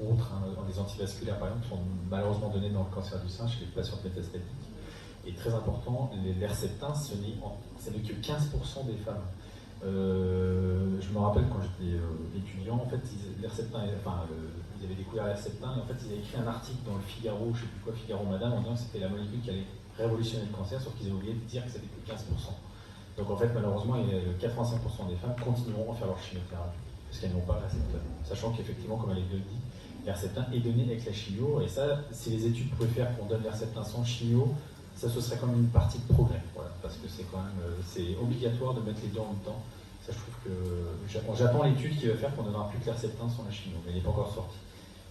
autres, des antivasculaires par exemple, sont malheureusement données dans le cancer du sein chez les patientes métastatiques. Et très important, l'Herceptin, ce n'est que 15% des femmes. Je me rappelle quand j'étais étudiant, en fait, ils avaient découvert l'Herceptin et en fait ils avaient écrit un article dans le Figaro, je ne sais plus quoi, Figaro Madame, en disant que c'était la molécule qui allait révolutionner le cancer, sauf qu'ils avaient oublié de dire que c'était que 15%. Donc en fait, malheureusement, 85% des femmes continueront à faire leur chimiothérapie parce qu'elles n'ont pas l'Herceptin. Sachant qu'effectivement, comme elle est dit, l'Herceptin est donné avec la chimio, et ça, si les études pouvaient faire qu'on donne l'Herceptin sans chimio, ça ce serait comme une partie de progrès, voilà, parce que c'est quand même c'est obligatoire de mettre les deux en même temps. Ça, je trouve que j'attends l'étude qui va faire qu'on ne donnera plus que l'Herceptin sans la chimio, mais elle n'est pas encore sortie.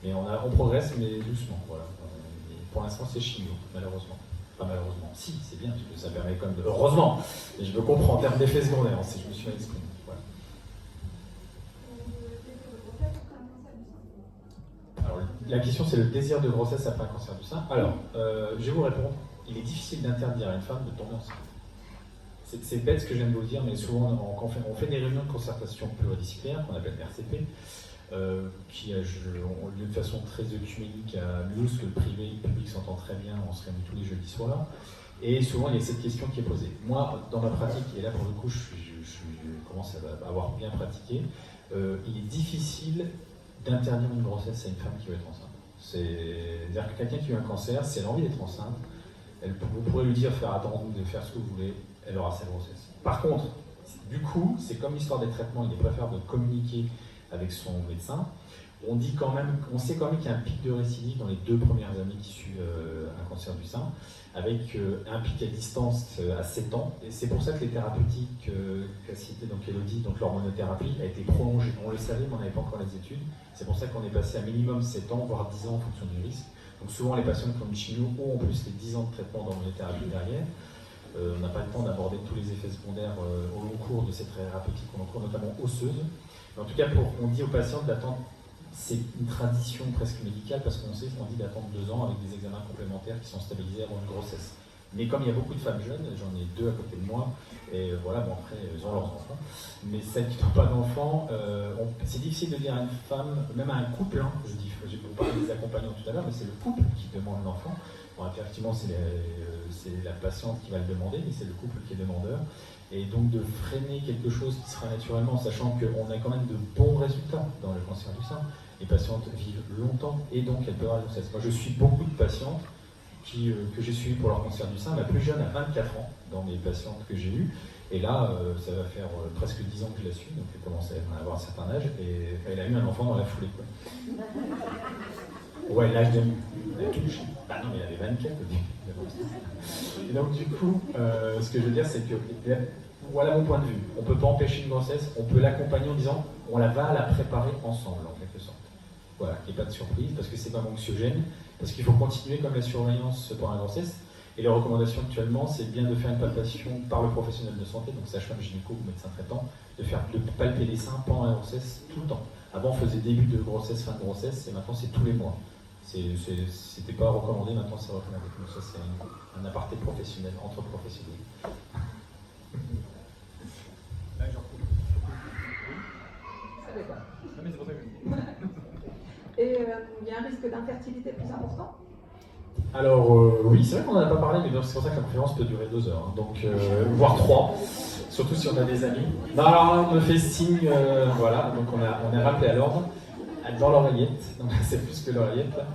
Mais on progresse, mais doucement, voilà. Et pour l'instant, c'est chimio, malheureusement. Enfin, malheureusement, si, c'est bien, parce que ça permet quand même de... Heureusement, et je veux comprendre en termes d'effets secondaires, si je me suis mal exprimé. Voilà. Alors, la question, c'est le désir de grossesse après un cancer du sein. Alors, je vais vous répondre. Il est difficile d'interdire à une femme de tomber enceinte. C'est bête ce que je viens de vous dire, mais souvent, on fait des réunions de concertation pluridisciplinaire, qu'on appelle RCP, qui ont lieu de façon très œcuménique à Mulhouse, que le privé et le public s'entend très bien, on se réunit tous les jeudis soirs. Et souvent, il y a cette question qui est posée. Moi, dans ma pratique, et là pour le coup, je commence à avoir bien pratiqué, il est difficile d'interdire une grossesse à une femme qui veut être enceinte. C'est-à-dire que quelqu'un qui a eu un cancer, si elle a envie d'être enceinte, vous pourrez lui dire faire attendre, de faire ce que vous voulez, elle aura sa grossesse. Par contre, du coup, c'est comme l'histoire des traitements, il est préférable de communiquer avec son médecin. On sait quand même qu'il y a un pic de récidive dans les 2 premières années qui suivent un cancer du sein, avec un pic à distance à 7 ans. Et c'est pour ça que les thérapeutiques qu'a cité donc Elodie, donc l'hormonothérapie, a été prolongée. On le savait, mais on n'avait pas encore les études. C'est pour ça qu'on est passé à minimum 7 ans, voire 10 ans en fonction du risque. Donc souvent, les patients qui ont une chimio ont en plus les 10 ans de traitement d'hormonothérapie derrière. On n'a pas le temps d'aborder tous les effets secondaires au long cours de cette thérapeutique, au long cours notamment osseuse. Mais en tout cas, on dit aux patients d'attendre, c'est une tradition presque médicale parce qu'on dit d'attendre 2 ans avec des examens complémentaires qui sont stabilisés avant une grossesse. Mais comme il y a beaucoup de femmes jeunes, j'en ai 2 à côté de moi, et voilà, bon après, ils ont leurs enfants. Mais celles qui n'ont pas d'enfants, c'est difficile de dire à une femme, même à un couple, hein, je vous parlais des accompagnants tout à l'heure, mais c'est le couple qui demande l'enfant. Bon, effectivement, c'est la patiente qui va le demander, mais c'est le couple qui est demandeur. Et donc de freiner quelque chose qui sera naturellement, sachant qu'on a quand même de bons résultats dans le cancer du sein. Les patientes vivent longtemps et donc elles peuvent avoir une grossesse. Moi je suis beaucoup de patientes que j'ai suivies pour leur cancer du sein. La plus jeune a 24 ans dans mes patientes que j'ai eues. Et là, ça va faire presque 10 ans que je la suis, donc elle commence à avoir un certain âge et elle a eu un enfant dans la foulée. Quoi. Ouais, l'âge de la touche. Bah non, mais elle avait 24 au début. Et donc du coup, ce que je veux dire, c'est que voilà mon point de vue. On ne peut pas empêcher une grossesse, on peut l'accompagner en disant on va la préparer ensemble en quelque sorte. Voilà, qu'il n'y ait pas de surprise, parce que c'est pas anxiogène, parce qu'il faut continuer comme la surveillance pendant la grossesse. Et les recommandations actuellement, c'est bien de faire une palpation par le professionnel de santé, donc sage-femme, gynéco ou médecin traitant, de palper les seins pendant la grossesse tout le temps. Avant, on faisait début de grossesse, fin de grossesse, et maintenant c'est tous les mois. C'était pas recommandé, maintenant c'est recommandé. Donc ça c'est un aparté professionnel, entre professionnels. Et il y a un risque d'infertilité plus important? Alors oui, c'est vrai qu'on n'en a pas parlé, mais c'est pour ça que la conférence peut durer 2 heures, hein, donc voire 3, surtout si on a des amis. Non, alors là, on me fait signe, voilà, donc on est rappelé à l'ordre, dans l'oreillette, donc c'est plus que l'oreillette là.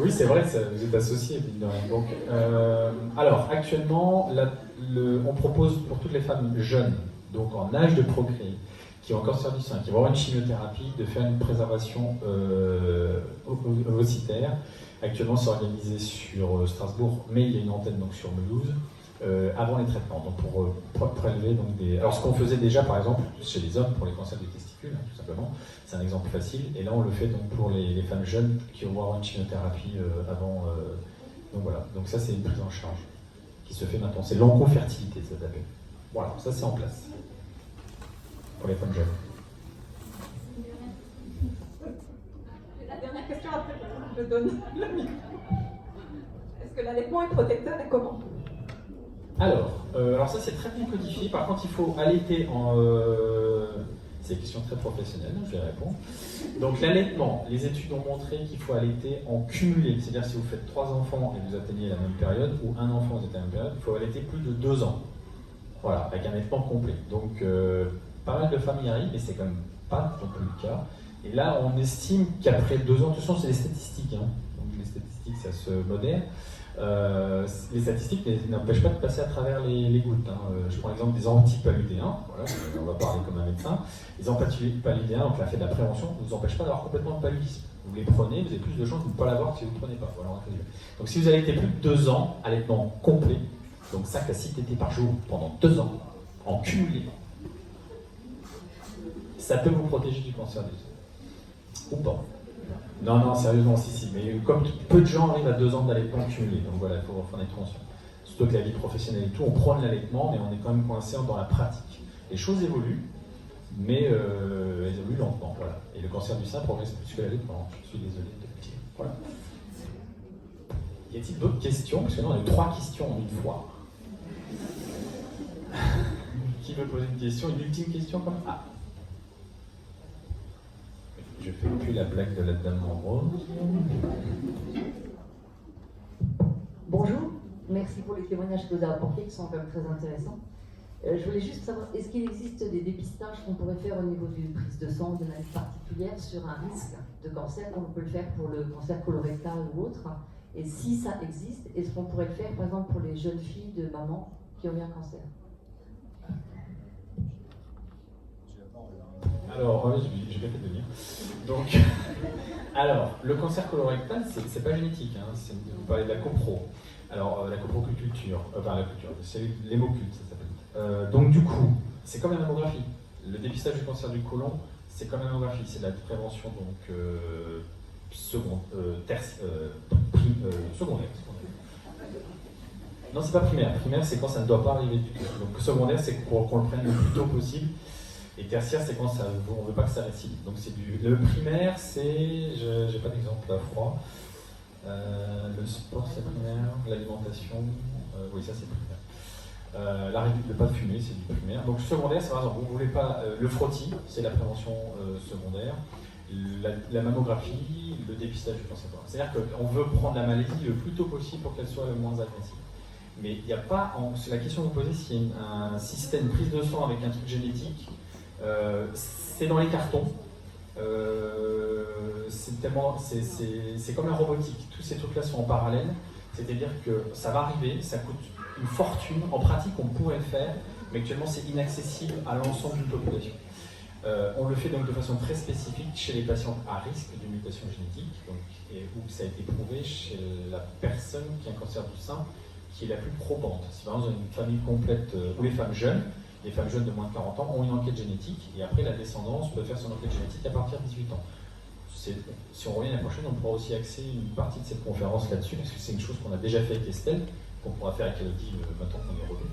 Oui, c'est vrai, vous êtes associés, donc. Alors actuellement, on propose pour toutes les femmes jeunes, donc en âge de procréer, qui ont un cancer du sein, qui vont avoir une chimiothérapie, de faire une préservation ovocytaire. Actuellement, c'est organisé sur Strasbourg, mais il y a une antenne donc sur Mulhouse, avant les traitements, donc pour prélever donc des... Alors ce qu'on faisait déjà, par exemple, chez les hommes, pour les cancers des testicules, hein, tout simplement, c'est un exemple facile, et là on le fait donc pour les femmes jeunes qui vont avoir une chimiothérapie avant... Donc voilà, donc ça c'est une prise en charge qui se fait maintenant, c'est l'oncofertilité, ça s'appelle. Voilà, ça c'est en place. Pour les femmes jeunes. La dernière question, après je donne le micro. Est-ce que l'allaitement est protecteur et comment? Alors ça c'est très bien codifié, par contre il faut allaiter en... c'est une question très professionnelle, je vais répondre. Donc l'allaitement, les études ont montré qu'il faut allaiter en cumulé, c'est-à-dire si vous faites 3 enfants et vous atteignez la même période, ou un enfant vous atteignez la même période, il faut allaiter plus de 2 ans. Voilà, avec un allaitement complet. Donc pas mal de femmes y arrivent, mais c'est quand même pas non plus le cas. Et là, on estime qu'après 2 ans, de toute façon, c'est les statistiques, hein. Donc les statistiques, ça se modère. Les statistiques n'empêchent pas de passer à travers les gouttes. Hein. Je prends l'exemple des antipaludéens, voilà, on va parler comme un médecin. Les antipaludéens, donc la fait de la prévention, ne vous empêche pas d'avoir complètement de paludisme. Vous les prenez, vous avez plus de chances de ne pas l'avoir que si vous ne le prenez pas. Voilà, donc si vous allaitez plus de 2 ans, allaitement complet, donc 5 à 6 tétés par jour pendant 2 ans, en cumulé, ça peut vous protéger du cancer du sein. Ou pas. Non, sérieusement, si. Mais comme peu de gens arrivent à 2 ans d'allaitement cumulé, donc voilà, il faut en être conscient. Surtout que la vie professionnelle et tout, on prône l'allaitement, mais on est quand même coincé dans la pratique. Les choses évoluent, mais elles évoluent lentement, voilà. Et le cancer du sein progresse plus que l'allaitement. Je suis désolé de le dire. Voilà. Y a-t-il d'autres questions? Parce que là, on a eu 3 questions en une fois. Qui veut poser une question? Une ultime question comme ça? Je fais plus la blague de la dame en rose. Bonjour, merci pour les témoignages que vous avez apportés qui sont quand même très intéressants. Je voulais juste savoir, est-ce qu'il existe des dépistages qu'on pourrait faire au niveau d'une prise de sang, d'une analyse particulière sur un risque de cancer, comme on peut le faire pour le cancer colorectal ou autre? Et si ça existe, est-ce qu'on pourrait le faire par exemple pour les jeunes filles de maman qui ont eu un cancer? Alors, je vais peut-être venir. Donc, alors, le cancer colorectal, c'est pas génétique, hein, vous parlez de la copro. Alors, la coproculture, c'est l'hémoculte, ça s'appelle. Donc, du coup, c'est comme la mammographie. Le dépistage du cancer du côlon, c'est comme la mammographie, c'est de la prévention donc secondaire. Non, c'est pas primaire. Primaire, c'est quand ça ne doit pas arriver du tout. Donc, secondaire, c'est qu'on le prenne le plus tôt possible. Et tertiaire, c'est quand on ne veut pas que ça récidive. Donc le primaire, c'est, j'ai pas d'exemple à froid, Le sport, c'est primaire. L'alimentation, oui, ça c'est primaire. La règle de ne pas fumer, c'est du primaire. Donc secondaire, c'est par exemple, vous ne voulez pas le frottis, c'est la prévention secondaire. La mammographie, le dépistage du cancer. C'est-à-dire qu'on veut prendre la maladie le plus tôt possible pour qu'elle soit le moins agressive. Mais il n'y a pas, la question que vous posez, s'il y a un système prise de sang avec un truc génétique, c'est dans les cartons. C'est comme la robotique, tous ces trucs-là sont en parallèle, c'est-à-dire que ça va arriver, ça coûte une fortune, en pratique on pourrait le faire, mais actuellement c'est inaccessible à l'ensemble d'une population. On le fait donc de façon très spécifique chez les patients à risque d'une mutation génétique, donc, où ça a été prouvé chez la personne qui a un cancer du sein, qui est la plus probante. Si par exemple une famille complète, ou les femmes jeunes de moins de 40 ans ont une enquête génétique, et après la descendance peut faire son enquête génétique à partir de 18 ans. Si on revient l'année prochaine, on pourra aussi axer une partie de cette conférence là-dessus, parce que c'est une chose qu'on a déjà fait avec Estelle, qu'on pourra faire avec Elodie maintenant qu'on est revenu.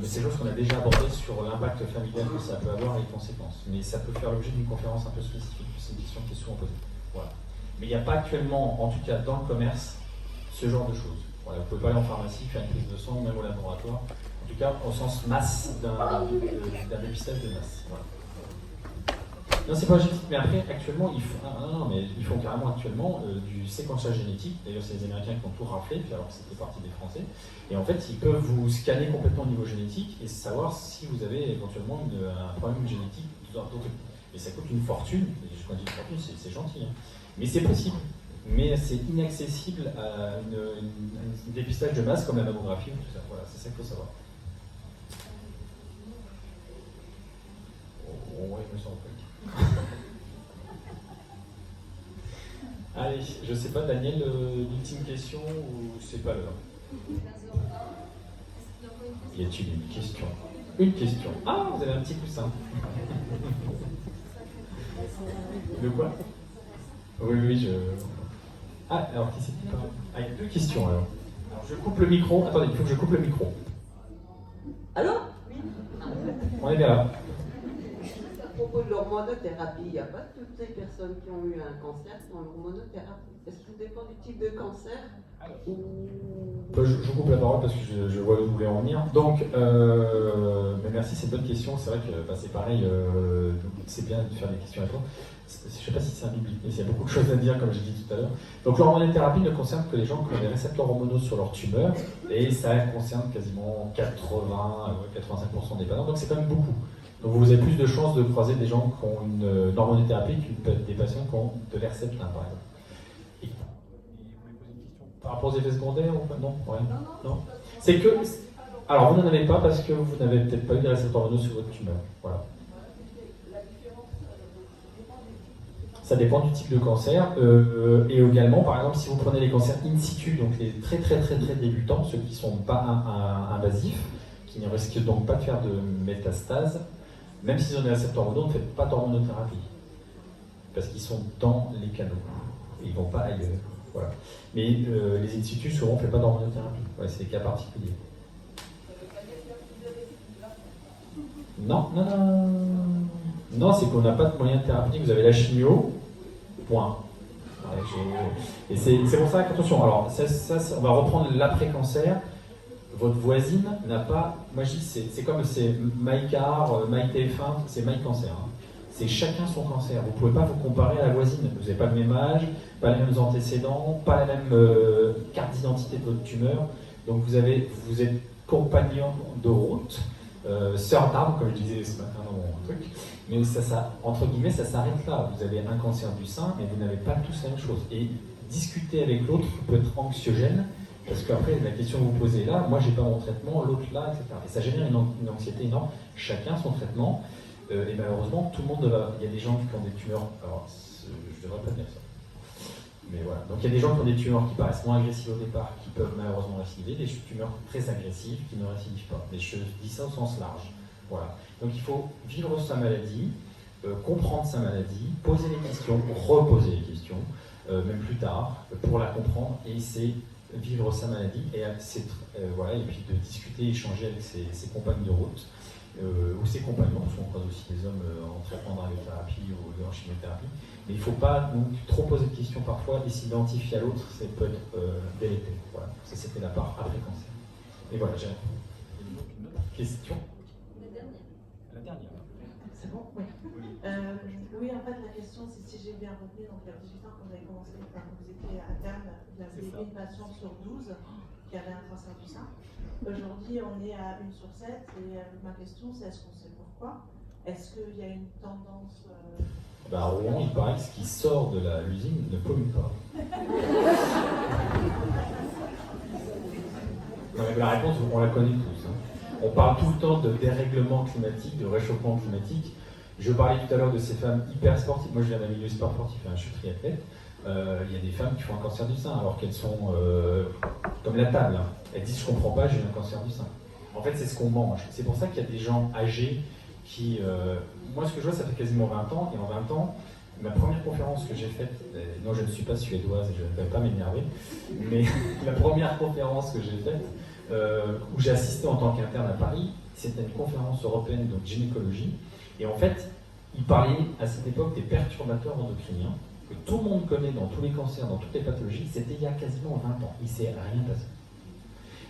Mais c'est une chose qu'on a déjà abordée sur l'impact familial que ça peut avoir et les conséquences. Mais ça peut faire l'objet d'une conférence un peu spécifique, c'est une question qui est souvent posée. Voilà. Mais il n'y a pas actuellement, en tout cas dans le commerce, ce genre de choses. Voilà, vous pouvez pas aller en pharmacie, faire une prise de sang, même au laboratoire. En tout cas, au sens masse d'un dépistage de masse. Voilà. Non, c'est pas génétique, mais après, actuellement, ils font carrément actuellement du séquençage génétique. D'ailleurs, c'est les Américains qui ont tout raflé, alors que c'était partie des Français. Et en fait, ils peuvent vous scanner complètement au niveau génétique et savoir si vous avez éventuellement un problème génétique. Et ça coûte une fortune. Et quand je dis une fortune, c'est gentil. Hein. Mais c'est possible. Mais c'est inaccessible à un dépistage de masse comme la mammographie ou tout ça. Voilà, c'est ça qu'il faut savoir. Ouais, je me sens Allez, je sais pas, Daniel, l'ultime question ou c'est pas l'heure? Y a-t-il une question? Une question. Ah, vous avez un petit coussin. De quoi? Oui, je... Ah, alors qui c'est qui parle? Ah, il y a deux questions alors. Alors je coupe le micro. Attendez, il faut que je coupe le micro. Allô? On est bien là. À propos de l'hormonothérapie, il n'y a pas toutes ces personnes qui ont eu un cancer qui ont l'hormonothérapie. Est-ce que tout dépend du type de cancer? Je coupe la parole parce que je vois où vous voulez en venir. Donc, mais merci, c'est une bonne question. C'est vrai que c'est pareil, c'est bien de faire des questions-réponses. Je ne sais pas si c'est un biblique, mais il y a beaucoup de choses à dire, comme j'ai dit tout à l'heure. Donc, l'hormonothérapie ne concerne que les gens qui ont des récepteurs hormonaux sur leur tumeur, et ça concerne quasiment 85% des patients, donc c'est quand même beaucoup. Donc, vous avez plus de chances de croiser des gens qui ont une hormonothérapie que des patients qui ont de l'Herceptin, par exemple. Et vous voulez poser une question par rapport aux effets secondaires ou pas? Non, ouais. Non. C'est que. Alors, vous n'en avez pas parce que vous n'avez peut-être pas eu des récepteurs hormonaux sur votre tumeur. Voilà. Ça dépend du type de cancer. Et également, par exemple, si vous prenez les cancers in situ, donc les très débutants, ceux qui ne sont pas invasifs, qui ne risquent donc pas de faire de métastases, même s'ils ont des récepteurs hormonaux, on ne fait pas d'hormonothérapie. Parce qu'ils sont dans les canaux. Et ils ne vont pas ailleurs. Voilà. Mais les in situ, souvent, on ne fait pas d'hormonothérapie. Ouais, c'est des cas particuliers. Non, c'est qu'on n'a pas de moyen thérapeutique. Vous avez la chimio, point. Et c'est pour ça qu'attention, alors ça, on va reprendre l'après-cancer. Votre voisine n'a pas. Moi je dis, c'est comme c'est MyCar, MyTF1, c'est MyCancer. Hein. C'est chacun son cancer. Vous ne pouvez pas vous comparer à la voisine. Vous n'avez pas le même âge, pas les mêmes antécédents, pas la même carte d'identité de votre tumeur. Donc vous êtes compagnon de route. Sœur d'arbre, comme je disais ce matin dans mon truc, mais entre guillemets, ça s'arrête là. Vous avez un cancer du sein, mais vous n'avez pas tous la même chose. Et discuter avec l'autre peut être anxiogène, parce qu'après, la question que vous posez là, moi j'ai pas mon traitement, l'autre là, etc. Et ça génère une anxiété énorme. Chacun son traitement, et malheureusement, tout le monde va. Il y a des gens qui ont des tumeurs. Alors, je devrais pas dire ça. Mais voilà. Donc il y a des gens qui ont des tumeurs qui paraissent moins agressives au départ, qui peuvent malheureusement récidiver, des tumeurs très agressives qui ne récidivent pas. Mais je dis ça au sens large. Voilà. Donc il faut vivre sa maladie, comprendre sa maladie, poser les questions, reposer les questions, même plus tard, pour la comprendre, et c'est vivre sa maladie, et voilà, et puis de discuter, échanger avec ses compagnes de route, ou ses compagnons, parce qu'on croise aussi des hommes en traitement de radiothérapie ou en chimiothérapie. chimiothérapie. Mais il ne faut pas donc trop poser de questions parfois et s'identifier à l'autre, ça peut être délétère. Voilà, ça c'était la part après cancer. Et voilà, j'ai une autre question. La dernière. C'est bon? Oui. Oui, en fait, la question, c'est si j'ai bien retenu, donc il y a 18 ans, quand vous avez commencé, quand vous étiez à Cannes, il y avait une patient sur 12 qui avait un cancer du sein. Aujourd'hui, on est à 1 sur 7, et ma question, c'est est-ce qu'on sait pourquoi? Est-ce qu'il y a une tendance À Rouen, il paraît que ce qui sort de l'usine ne pollue pas. Non, mais la réponse, on la connaît tous. On parle tout le temps de dérèglement climatique, de réchauffement climatique. Je parlais tout à l'heure de ces femmes hyper sportives. Moi, je viens d'un milieu sport sportif, je suis triathlète. Il y a des femmes qui font un cancer du sein, alors qu'elles sont comme la table. Elles disent, je comprends pas, j'ai eu un cancer du sein. En fait, c'est ce qu'on mange. C'est pour ça qu'il y a des gens âgés qui... moi, ce que je vois, ça fait quasiment 20 ans. Et en 20 ans, ma première conférence que j'ai faite... non, je ne suis pas suédoise et je ne vais pas m'énerver. Mais la première conférence que j'ai faite, où j'ai assisté en tant qu'interne à Paris, c'était une conférence européenne de gynécologie. Et en fait, il parlait à cette époque des perturbateurs endocriniens, que tout le monde connaît dans tous les cancers, dans toutes les pathologies. C'était il y a quasiment 20 ans. Il ne s'est rien passé.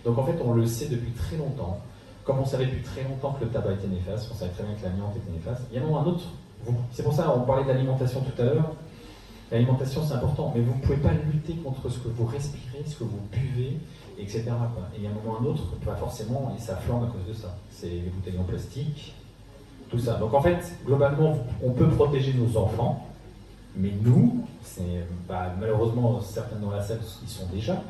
Donc en fait, on le sait depuis très longtemps. Comme on savait depuis très longtemps que le tabac était néfaste, on savait très bien que l'amiante était néfaste. Il y en a un autre. C'est pour ça qu'on parlait de l'alimentation tout à l'heure. L'alimentation, c'est important, mais vous ne pouvez pas lutter contre ce que vous respirez, ce que vous buvez, etc. Et il y a un moment ou un autre, pas forcément, et ça flambe à cause de ça. C'est les bouteilles en plastique, tout ça. Donc en fait, globalement, on peut protéger nos enfants, mais nous, malheureusement, certains dans la salle y sont déjà.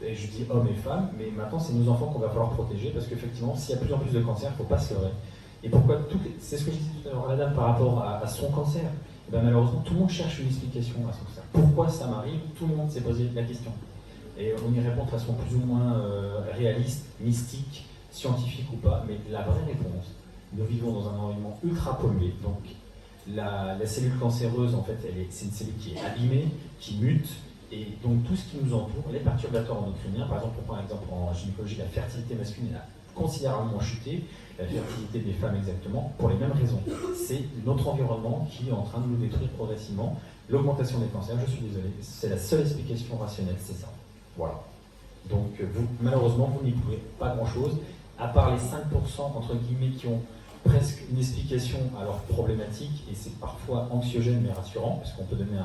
Et je dis hommes et femmes, mais maintenant c'est nos enfants qu'on va falloir protéger parce qu'effectivement, s'il y a de plus en plus de cancers, il ne faut pas se leurrer. Et pourquoi c'est ce que je disais tout à l'heure à la dame par rapport à son cancer. Et malheureusement, tout le monde cherche une explication à son cancer. Pourquoi ça m'arrive? Tout le monde s'est posé la question. Et on y répond de façon plus ou moins réaliste, mystique, scientifique ou pas, mais la vraie réponse, nous vivons dans un environnement ultra pollué, donc la cellule cancéreuse, en fait, c'est une cellule qui est abîmée, qui mute, et donc tout ce qui nous entoure, les perturbateurs endocriniens, par exemple, on prend l'exemple en gynécologie, la fertilité masculine a considérablement chuté, la fertilité des femmes exactement, pour les mêmes raisons. C'est notre environnement qui est en train de nous détruire progressivement. L'augmentation des cancers, je suis désolé, c'est la seule explication rationnelle, c'est ça. Voilà. Donc malheureusement, vous n'y pouvez pas grand-chose, à part les 5% entre guillemets qui ont presque une explication à leur problématique, et c'est parfois anxiogène mais rassurant, parce qu'on peut donner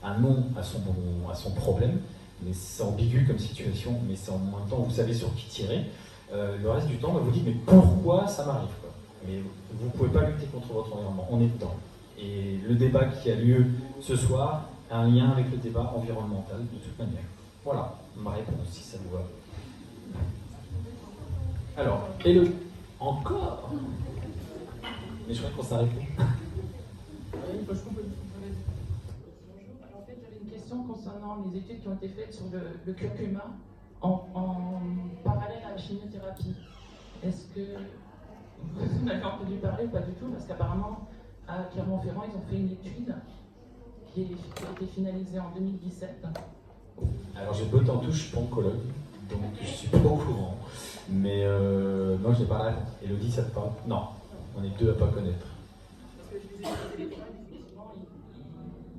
un nom à son problème, mais c'est ambigu comme situation, mais c'est en même temps, vous savez sur qui tirer. Le reste du temps, vous dites, mais pourquoi ça m'arrive quoi? Mais vous ne pouvez pas lutter contre votre environnement, on est dedans. Et le débat qui a lieu ce soir a un lien avec le débat environnemental de toute manière. Voilà, ma réponse, si ça vous va. Alors, Hello, encore? Mais je crois qu'on s'arrête. En fait, j'avais une question concernant les études qui ont été faites sur le curcuma en parallèle à la chimiothérapie. Est-ce que vous en avez entendu parler ou pas du tout? Parce qu'apparemment, à Clermont-Ferrand, ils ont fait une étude qui a été finalisée en 2017. Alors j'ai botte en touche, je suis pas oncologue, donc je suis pas au courant. Mais non, je n'ai pas la réponse. Elodie, ça te parle? Non, on est deux à pas connaître. Parce que je lisais les télévisions, effectivement,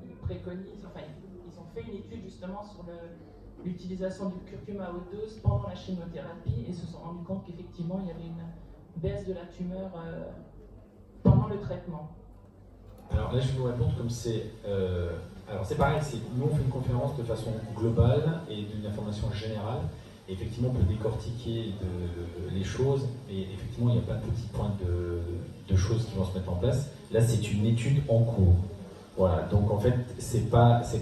ils préconisent, enfin, ils ont fait une étude justement sur l'utilisation du curcuma à haute dose pendant la chimiothérapie et se sont rendus compte qu'effectivement, il y avait une baisse de la tumeur pendant le traitement. Alors là, je vais vous répondre comme c'est... alors c'est pareil, nous on fait une conférence de façon globale et d'une information générale. Et effectivement, on peut décortiquer les choses. Et effectivement, il n'y a pas de petits points de choses qui vont se mettre en place. Là, c'est une étude en cours. Voilà. Donc en fait, c'est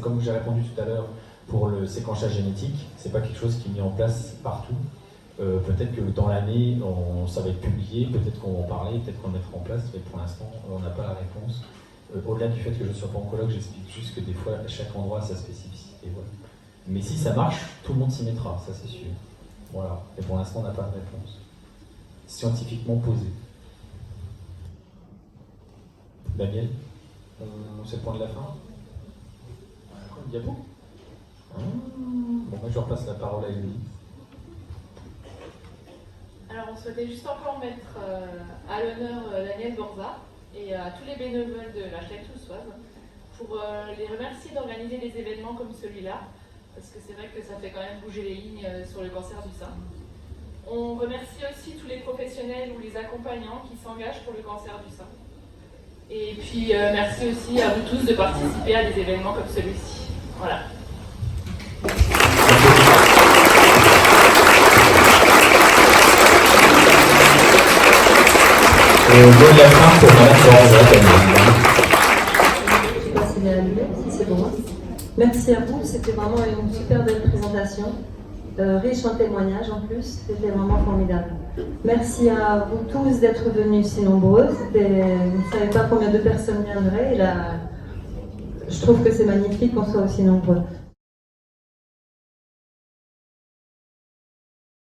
comme j'ai répondu tout à l'heure pour le séquençage génétique. C'est pas quelque chose qui est mis en place partout. Peut-être que dans l'année, ça va être publié. Peut-être qu'on va en parler. Peut-être qu'on le mettra en place. Mais pour l'instant, on n'a pas la réponse. Au-delà du fait que je ne sois pas oncologue, j'explique juste que des fois, à chaque endroit a sa spécificité. Voilà. Mais si ça marche, tout le monde s'y mettra, ça c'est sûr. Voilà. Et pour l'instant, on n'a pas de réponse scientifiquement posée. Daniel, c'est le point de la fin. Encore une diapo. Bon, moi je repasse la parole à Elodie. Alors on souhaitait juste encore mettre à l'honneur Daniel Borza, et à tous les bénévoles de la Chèque Toussoise pour les remercier d'organiser des événements comme celui-là, parce que c'est vrai que ça fait quand même bouger les lignes sur le cancer du sein. On remercie aussi tous les professionnels ou les accompagnants qui s'engagent pour le cancer du sein. Et puis merci aussi à vous tous de participer à des événements comme celui-ci. Voilà. Le mot de la fin pour Madame Borza. Je ne sais pas si elle est allumée, si c'est bon. Merci à vous, c'était vraiment une super belle présentation, riche en témoignages en plus, c'était vraiment formidable. Merci à vous tous d'être venus si nombreux, je ne savais pas combien de personnes viendraient, et là, je trouve que c'est magnifique qu'on soit aussi nombreux.